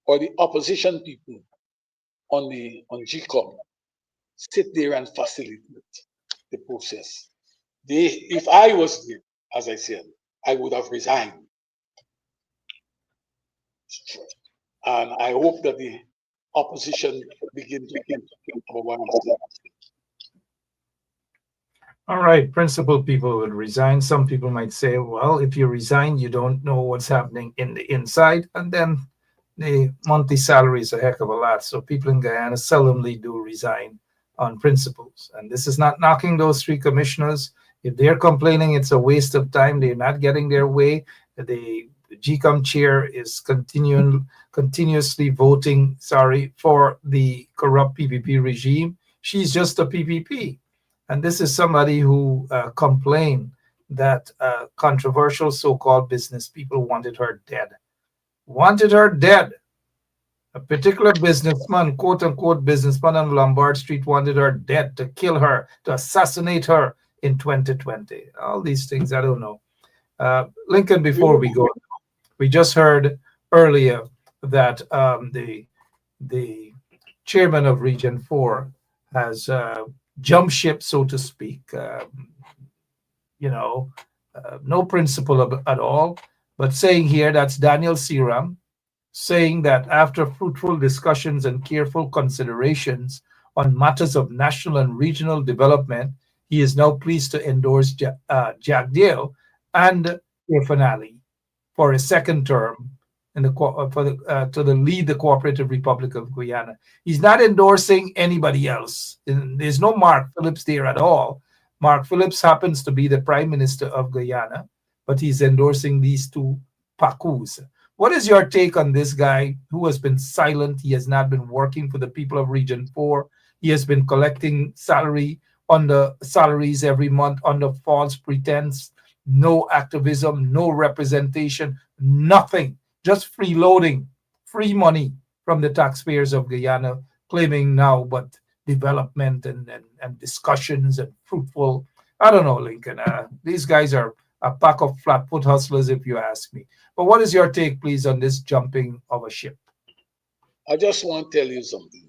or the opposition people on GCOM sit there and facilitate the process. If I was there, as I said, I would have resigned. And I hope that the opposition begin to think about what I'm saying. All right, principled people would resign. Some people might say, well, if you resign, you don't know what's happening in the inside. And then the monthly salary is a heck of a lot. So people in Guyana seldomly do resign on principles. And this is not knocking those three commissioners. If they're complaining it's a waste of time, they're not getting their way. The GCOM chair is continuously voting, for the corrupt PPP regime. She's just a PPP. And this is somebody who complained that controversial so-called business people wanted her dead. Wanted her dead. A particular businessman, quote-unquote businessman on Lombard Street, wanted her dead, to kill her, to assassinate her in 2020. All these things, I don't know. Lincoln, before we go, we just heard earlier that the chairman of Region 4 has jump ship, so to speak. No principle at all. But saying here, that's Daniel Seram, saying that after fruitful discussions and careful considerations on matters of national and regional development, he is now pleased to endorse Jack Dale and Irfanali for a second term to lead the Cooperative Republic of Guyana. He's not endorsing anybody else. There's no Mark Phillips there at all. Mark Phillips happens to be the Prime Minister of Guyana, but he's endorsing these two Pacus. What is your take on this guy who has been silent? He has not been working for the people of Region 4. He has been collecting salaries every month under false pretense. No activism, no representation, nothing. Just freeloading, free money from the taxpayers of Guyana, claiming now but development and discussions and fruitful. I don't know, Lincoln. These guys are a pack of flat-foot hustlers, if you ask me. But what is your take, please, on this jumping of a ship? I just want to tell you something.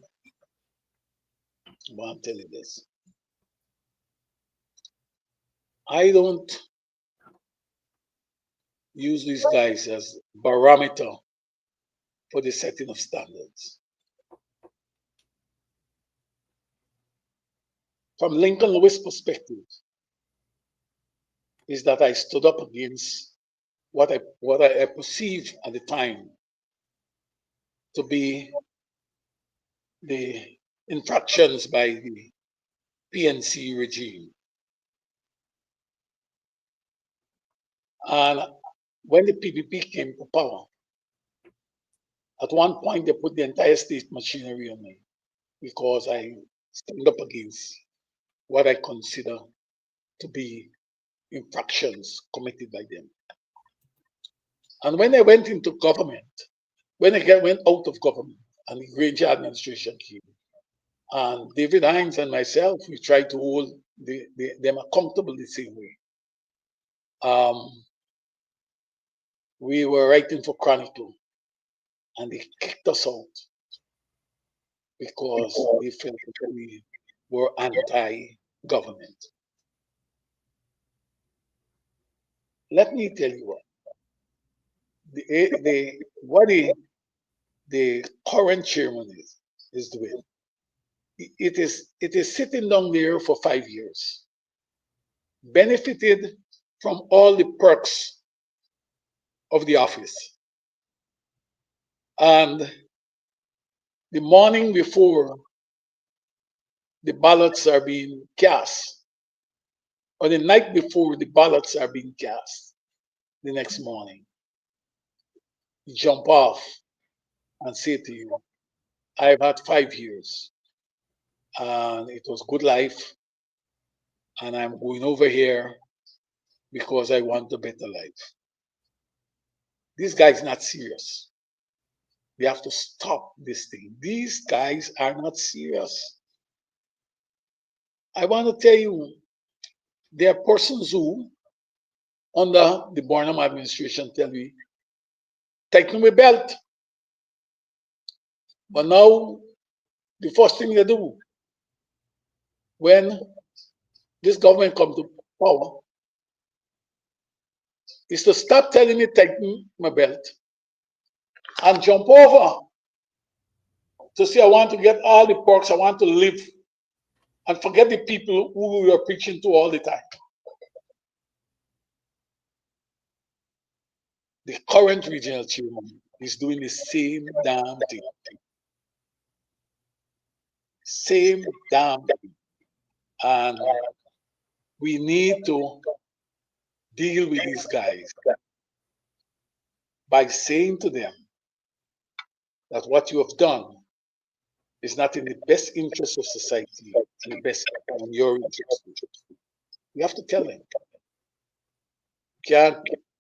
I want to tell you this. I don't use these guys as barometer for the setting of standards. From Lincoln Lewis' perspective, is that I stood up against what I perceived at the time to be the infractions by the PNC regime. And when the PPP came to power, at one point they put the entire state machinery on me because I stand up against what I consider to be infractions committed by them. And when I went into government, when I went out of government and the Granger administration came, and David Hines and myself, we tried to hold them accountable the same way. We were writing for Chronicle, and they kicked us out because they felt that we were anti-government. Let me tell you what the the current chairman is doing. It is sitting down there for 5 years, benefited from all the perks of the office. And the morning before the ballots are being cast, or the night before the ballots are being cast, the next morning, you jump off and say to you, I've had 5 years and it was good life, and I'm going over here because I want a better life. This guy's not serious. We have to stop this thing. These guys are not serious. I want to tell you, there are persons who, under the Barnum administration, tell me, tighten my belt. But now, the first thing they do, when this government comes to power, is to stop telling me tighten my belt and jump over to say, I want to get all the perks, I want to live, and forget the people who we are preaching to all the time. The current regional chairman is doing the same damn thing. Same damn thing. And we need to deal with these guys by saying to them that what you have done is not in the best interest of society, in the best in your interest. You have to tell them.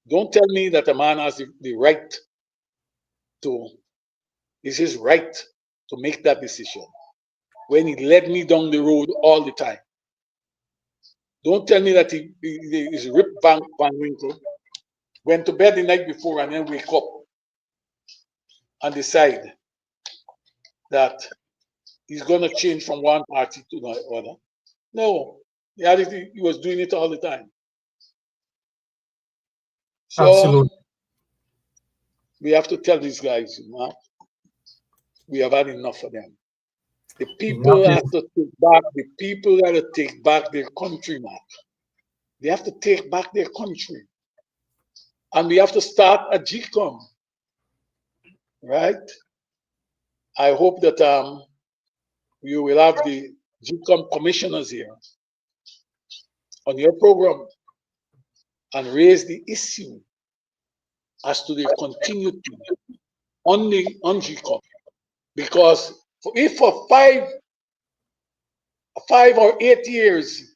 Don't tell me that a man has the right to, it's his right to make that decision when he led me down the road all the time. Don't tell me that he is Rip Van Winkle, went to bed the night before and then wake up and decide that he's going to change from one party to the other. No, he was doing it all the time. So Absolutely. we have to tell these guys, we have had enough of them. The people have to take back. The people got to take back their country, man. They have to take back their country, and we have to start a GCOM, right? I hope that you will have the GCOM commissioners here on your program and raise the issue as to the continuity on GCOM, because if for 5 or 8 years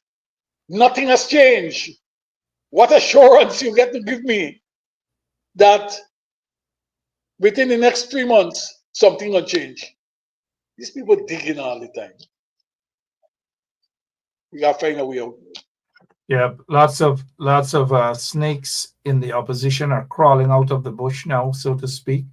nothing has changed, what assurance you get to give me that within the next 3 months something will change? These people digging all the time. We gotta find a way out. Yeah, lots of snakes in the opposition are crawling out of the bush now, so to speak.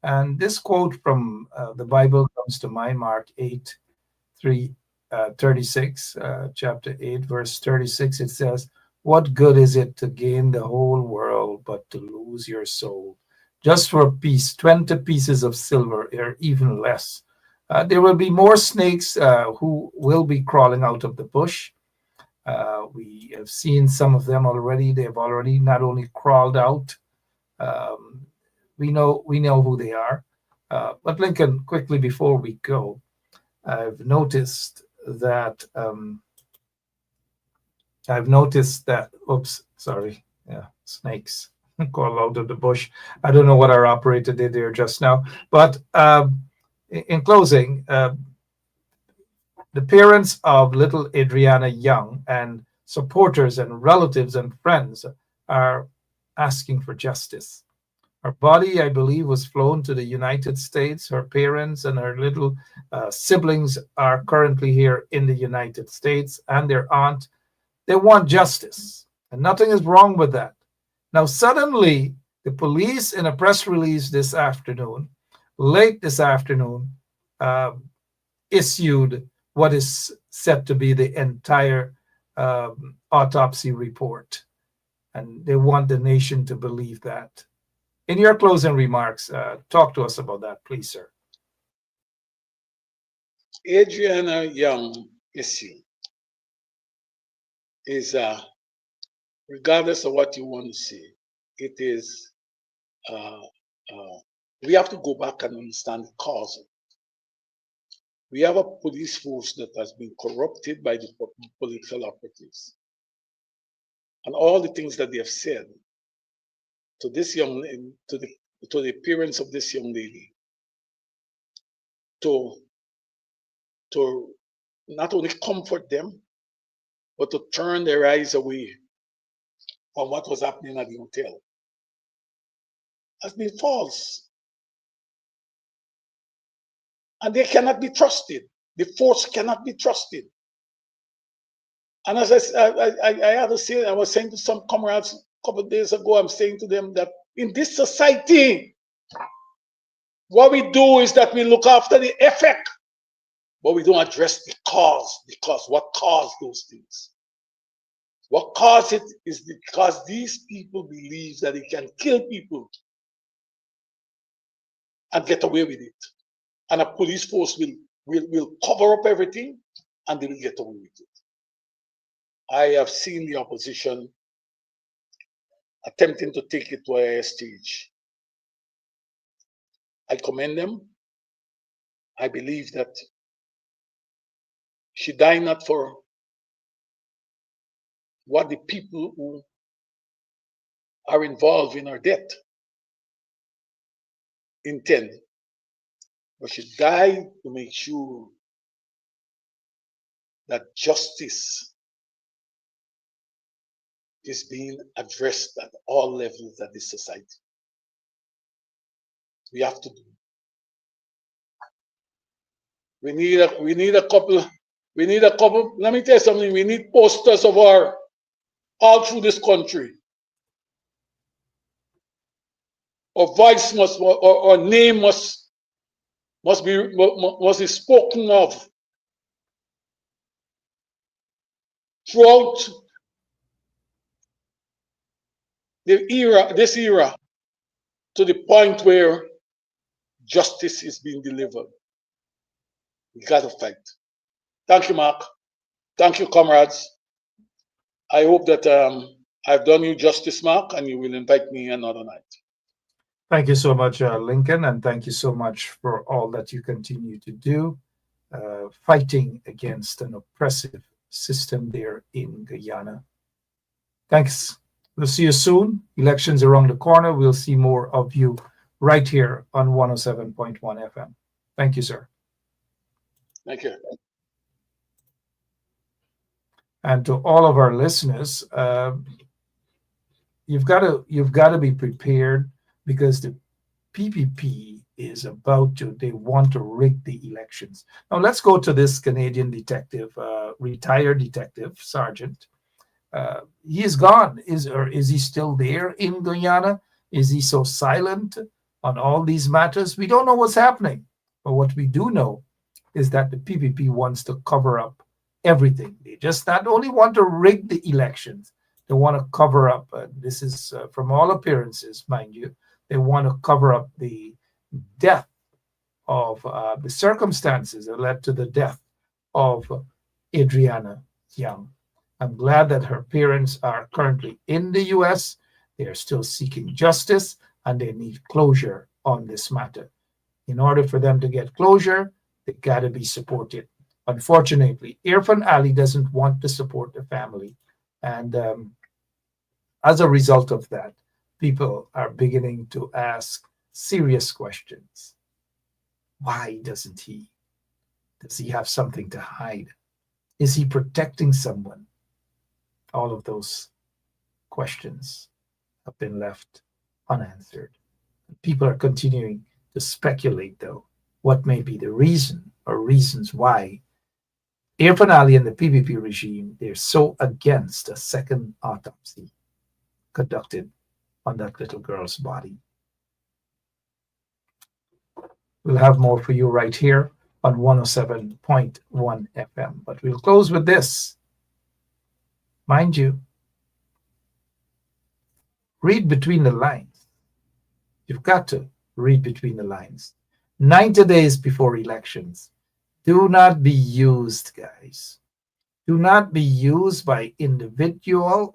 And this quote from the Bible comes to mind, Mark 8:36, chapter 8, verse 36. It says, "What good is it to gain the whole world but to lose your soul? Just for a piece, 20 pieces of silver, or even less." There will be more snakes who will be crawling out of the bush. We have seen some of them already. They have already not only crawled out. We know who they are. But Lincoln, quickly before we go, I've noticed that. Oops, sorry. Yeah, snakes crawl out of the bush. I don't know what our operator did there just now. But in closing, the parents of little Adriana Young and supporters and relatives and friends are asking for justice. Her body, I believe, was flown to the United States. Her parents and her little siblings are currently here in the United States, and their aunt. They want justice, and nothing is wrong with that. Now, suddenly, the police, in a press release this afternoon, late this afternoon, issued what is said to be the entire autopsy report. And they want the nation to believe that. In your closing remarks, talk to us about that, please, sir. Adriana Young issue is, regardless of what you want to say, it is, we have to go back and understand the cause. We have a police force that has been corrupted by the political operatives. And all the things that they have said to this young, to the parents of this young lady, to not only comfort them, but to turn their eyes away from what was happening at the hotel, has been false. And they cannot be trusted. The force cannot be trusted. And as I had to say, I was saying to some comrades a couple of days ago, I'm saying to them that in this society, what we do is that we look after the effect, but we don't address the cause, because what caused those things? What caused it is because these people believe that they can kill people and get away with it. And a police force will cover up everything and they will get away with it. I have seen the opposition attempting to take it to a higher stage. I commend them. I believe that she died not for what the people who are involved in her death intend, but she died to make sure that justice is being addressed at all levels of this society. We have to do. We need a couple. Let me tell you something. We need posters of her all through this country. Our voice must, or name must be spoken of throughout this era, to the point where justice is being delivered. We got to fight. Thank you, Mark. Thank you, comrades. I hope that I've done you justice, Mark, and you will invite me another night. Thank you so much, Lincoln, and thank you so much for all that you continue to do, fighting against an oppressive system there in Guyana. Thanks. We'll see you soon. Elections around the corner. We'll see more of you right here on 107.1 FM. Thank you, sir. Thank you. And to all of our listeners, you've got to be prepared, because the PPP is about to, they want to rig the elections. Now let's go to this Canadian detective, retired detective, sergeant. He is gone. Is he still there in Guyana? Is he so silent on all these matters? We don't know what's happening. But what we do know is that the PPP wants to cover up everything. They just not only want to rig the elections, they want to cover up, this is from all appearances, mind you, they want to cover up the death of the circumstances that led to the death of Adriana Young. I'm glad that her parents are currently in the US. They are still seeking justice and they need closure on this matter. In order for them to get closure, they got to be supported. Unfortunately, Irfan Ali doesn't want to support the family. And as a result of that, people are beginning to ask serious questions. Why doesn't he? Does he have something to hide? Is he protecting someone? All of those questions have been left unanswered. People are continuing to speculate, though, what may be the reason or reasons why Irfan Ali and the PPP regime, they're so against a second autopsy conducted on that little girl's body. We'll have more for you right here on 107.1 FM. But we'll close with this. Mind you, read between the lines. You've got to read between the lines. 90 days before elections. Do not be used, guys. Do not be used by individuals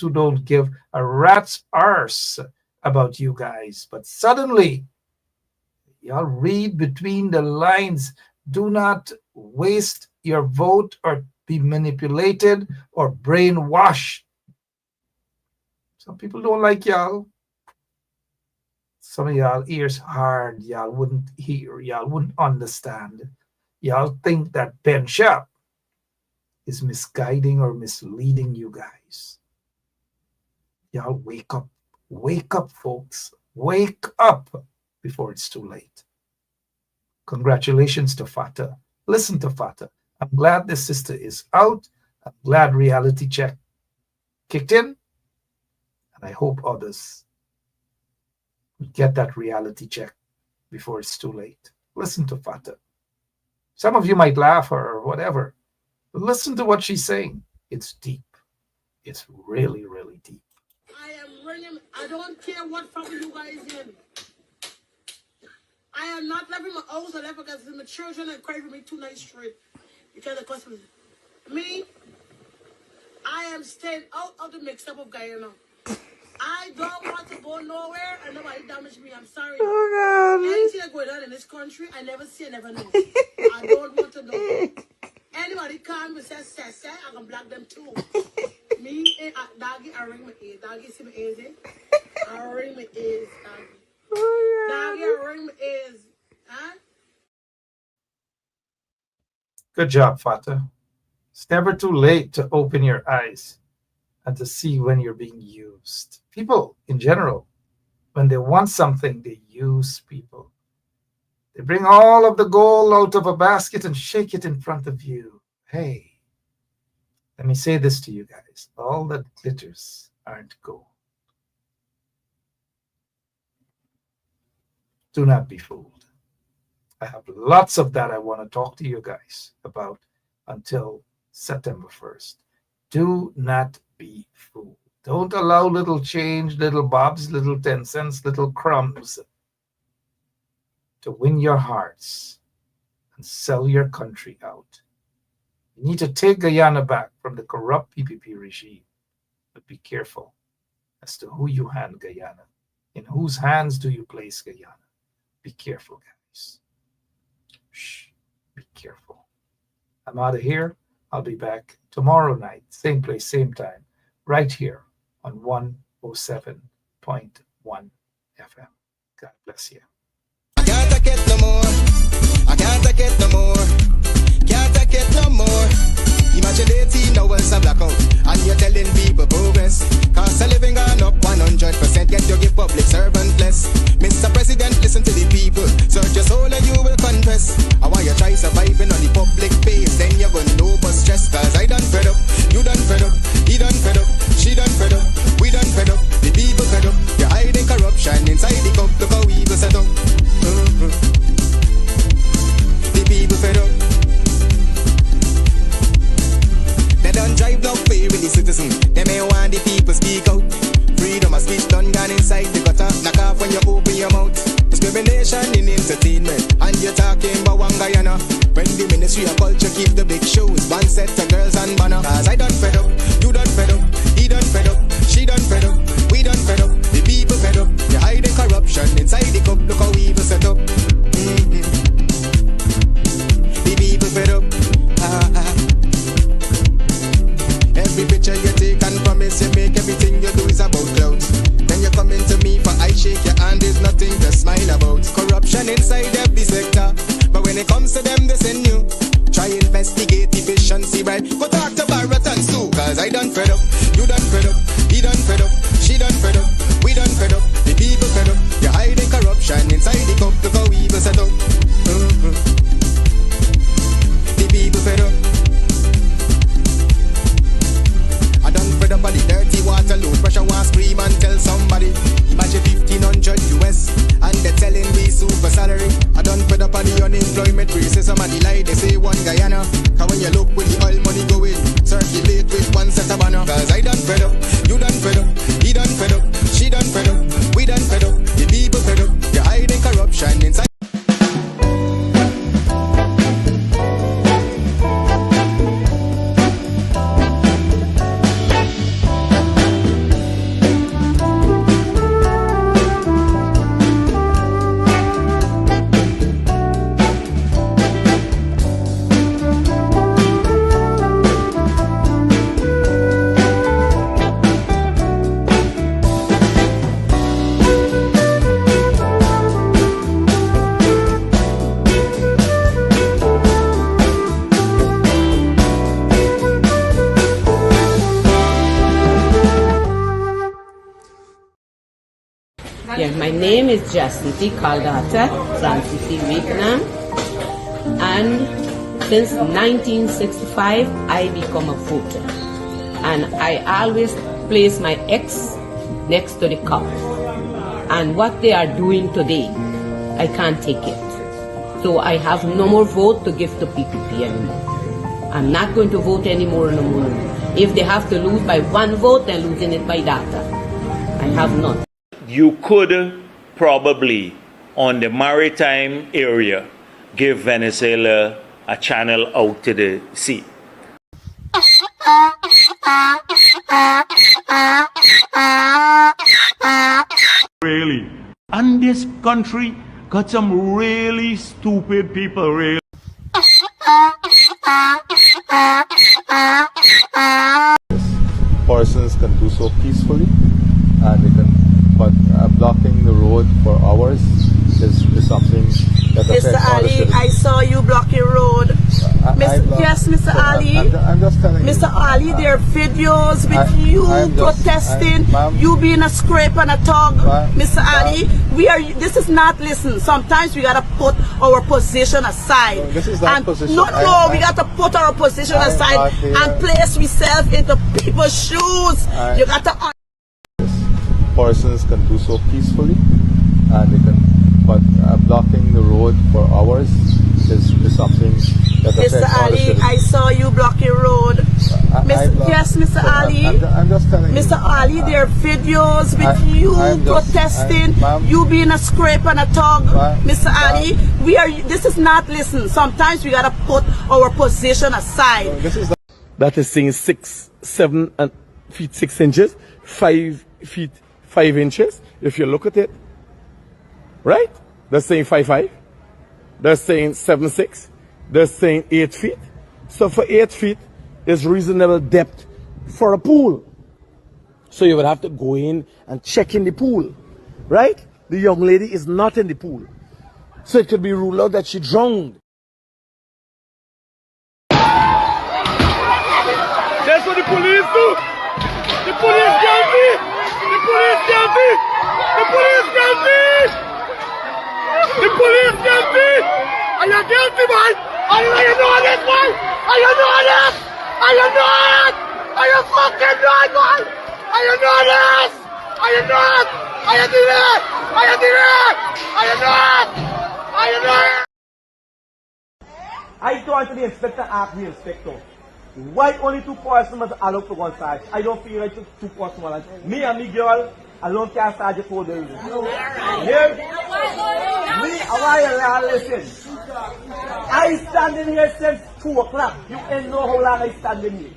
who don't give a rat's arse about you guys. But suddenly, y'all read between the lines. Do not waste your vote or be manipulated or brainwashed. Some people don't like y'all. Some of y'all ears hard. Y'all wouldn't hear. Y'all wouldn't understand. Y'all think that Ben Sharp is misguiding or misleading you guys. Y'all wake up. Wake up, folks. Wake up before it's too late. Congratulations to Fata. Listen to Fata. I'm glad this sister is out. I'm glad reality check kicked in. And I hope others get that reality check before it's too late. Listen to Fata. Some of you might laugh or whatever, but listen to what she's saying. It's deep. It's really, really deep. I am ringing. I don't care what family you guys in. I am not leaving my house or left because my children are crying for me 2 nights straight because of Christmas. Me, I am staying out of the mix-up of Guyana. I don't want to go nowhere and nobody damage me. I'm sorry. Oh, God. Anything that going on in this country, I never see, I never know. I don't want to know. Anybody come and say, I can block them too. Me, doggy, I ring my ears. Doggy, see my ears, eh? I ring my ears, doggy. Oh, Doggy, I ring my ears. Huh? Good job, Fata. It's never too late to open your eyes and to see when you're being used. People, in general, when they want something, they use people. They bring all of the gold out of a basket and shake it in front of you. Hey, let me say this to you guys. All that glitters aren't gold. Do not be fooled. I have lots of that I want to talk to you guys about until September 1st. Do not be fooled. Don't allow little change, little bobs, little 10 cents, little crumbs to win your hearts and sell your country out. You need to take Guyana back from the corrupt PPP regime, but be careful as to who you hand Guyana. In whose hands do you place Guyana? Be careful, guys. Shh, be careful. I'm out of here. I'll be back tomorrow night, same place, same time, right here on 107.1 FM. God bless you. I can't take it no more. I can't take it no more. Can't take it no more. Imagine 18 hours of blackout and you're telling people progress. Cost of living gone up 100%, yet you give public servant less. Mr. President, listen to the people. Search your soul and you will confess. I want you try surviving on the public base, then you're gonna know but stress. Cause I done fed up, you done fed up, he done fed up, she done fed up, we done fed up, the people fed up. You're hiding corruption inside the cup, look how we go set up. The people fed up. They don't drive no fair with the citizen. They may want the people speak out. Freedom of speech done gone inside the gutter. Knock off when you open your mouth. Discrimination in entertainment. And you're talking about one Guyana. When the Ministry of Culture keep the big shows, one set of girls and banner. Cause I done fed up, you done fed up, he done fed up, she done fed up, we done fed up, the people fed up. You're hiding corruption inside the cup, look how we evil set up. The people fed up. Every picture you take and promise you make, everything you do is about clouds. Then you come into me for I shake your hand, there's nothing to smile about. Corruption inside every sector, but when it comes to them they send you. Try investigate efficiency, right? Go talk to Baratans too. Cause I done fed up, you done fed up, he done fed up, she done fed up, we done fed up, the people fed up. You're hiding corruption inside the cup, look how we evil set up. The people fed up. I done fed up on the dirty water, low pressure, want scream and tell somebody. Imagine 1500 US and they're telling me super salary. I done fed up on the unemployment racism and the lie they say one Guyana. Cause when you look with the oil money going, circulate with one set of banner. Cause I done fed up, you done fed up, he done fed up, she done fed up, we done fed up. The Yes, my name is Jacinti Caldata Francis Vietnam, and since 1965 I become a voter, and I always place my X next to the cup. And what they are doing today, I can't take it. So I have no more vote to give to PPP anymore. I'm not going to vote anymore no more. If they have to lose by one vote, they're losing it by data. I have none. You could probably, on the maritime area, give Venezuela a channel out to the sea. Really. And this country got some really stupid people, really. Persons can do so peacefully, and they can, but blocking the road for hours is something that affects Mr. all the Ali, citizens. I saw you blocking road. Yes, Mr. Ali. I'm just telling you. Mr. Ali, there are videos with you protesting, you being a scrape and a tug. Mr. Ali, this is not, listen, sometimes we gotta put our position aside. No, this is not position. No, we gotta put our position aside and place ourselves into people's shoes. You gotta... Persons can do so peacefully, and they can, but blocking the road for hours is something that affects Mr. all the Ali, citizens. I saw you blocking road. Yes, Mr. Ali. I'm just telling you. Mr. Ali, there are videos with you protesting, you being a scrape and a tug. Mr. Ali, this is not, listen, sometimes we gotta put our position aside. That is saying 7 feet 6 inches, 5 feet 5 inches. If you look at it, right? They're saying 5'5". They're saying 7'6". They're saying 8 feet. So for 8 feet is reasonable depth for a pool. So you would have to go in and check in the pool, right? The young lady is not in the pool. So it could be ruled out that she drowned. That's what the police do. The police guilty. The police guilty. The police guilty. The police guilty. Are you guilty, man? Are you doing this, man? Are you doing this? Are you doing it? Are you fucking doing, man? Are you doing this? Are you doing it? Are you doing it? Are you doing it? Are you doing it? Are you doing it? I told the inspector, ask the inspector, why only 2 persons must allow to go search? I don't feel like 2 persons. Me and me girl alone can't search the whole building. Here, me, I listen. I standing here since 2 o'clock. You ain't know how long I standing here.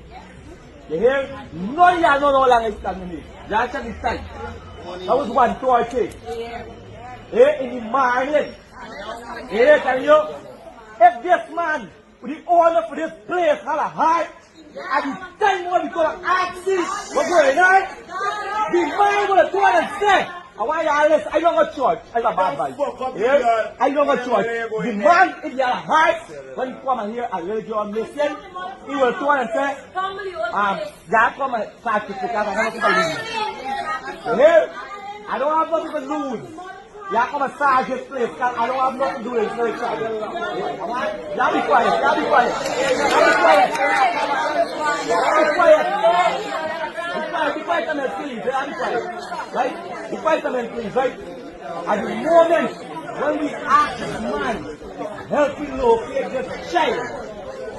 You hear? No, you don't know how long I standing here. You actually stand. That was 1:30. In the morning. Here, can you? If this man, the owner for this place, had a heart, at the time when we go to ask him what's going on, the man would have gone and said, I want you all this, I don't go to church. I got bad vibes. Yeah? I don't go to church. The man, if he had a heart, when he come and hear a religious mission, he will turn and say, God come and sacrifice, I have nothing to lose. Yeah? I don't have nothing to lose. Y'all come and search this place, because I don't have nothing to do with this place. Y'all be quiet, y'all be quiet. Y'all be quiet. Y'all be quiet. Be quiet a minute, please. Y'all be quiet. Right? Be quiet a minute, please, right? At the moment when we ask this man to help you locate this child,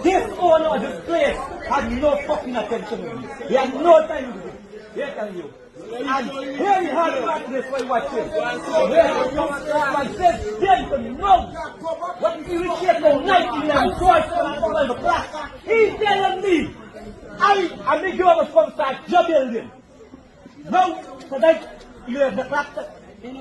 this owner of this place had no fucking attention to me. He had no time to do it. Here I tell you. And here we have the place where you watch it. So here and says, there you can know what you reach here for 19 twice on the class. He's telling me, I make you over from start your building. No, tonight you have the class. You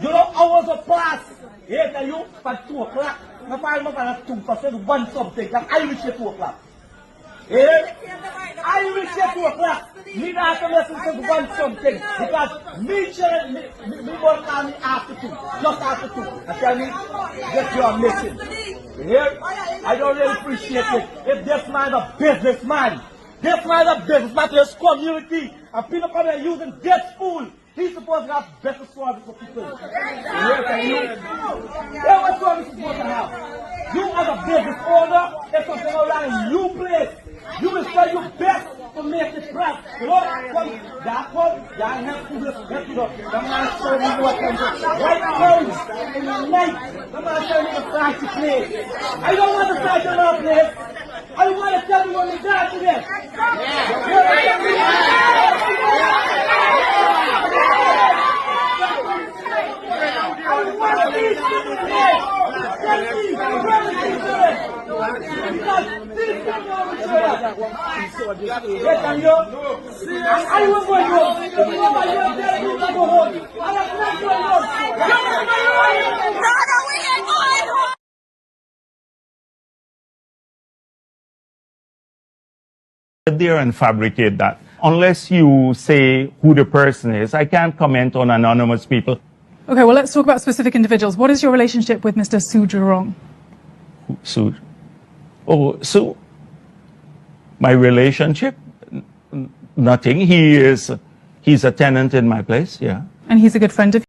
know, hours of class. Here tell you, for 2 o'clock. My father must have 2%, 1 something. Like I reach here 2 o'clock. Here, I reach here 2 o'clock. Me not have to listen to 1 something. Because me won't call me after 2. Just after 2. And tell me that you are missing. You hear? I don't really appreciate it. If this man is a businessman, to his community, and people come here using this school, He's supposed to have better service for people. Yeah, what service is supposed to have? You as a business owner, if something around in your place, you will try your best to make it right. You know, that helps you just help you up. The man showing you what kind of white clothes in the night. The man showing you the fancy place. I don't want to start your place. I want to tell you what we got today. There and fabricate that. Unless you say who the person is, I can't comment on anonymous people. Okay, well, let's talk about specific individuals. What is your relationship with Mr. Sujarong? So my relationship? Nothing. He's a tenant in my place, yeah. And he's a good friend of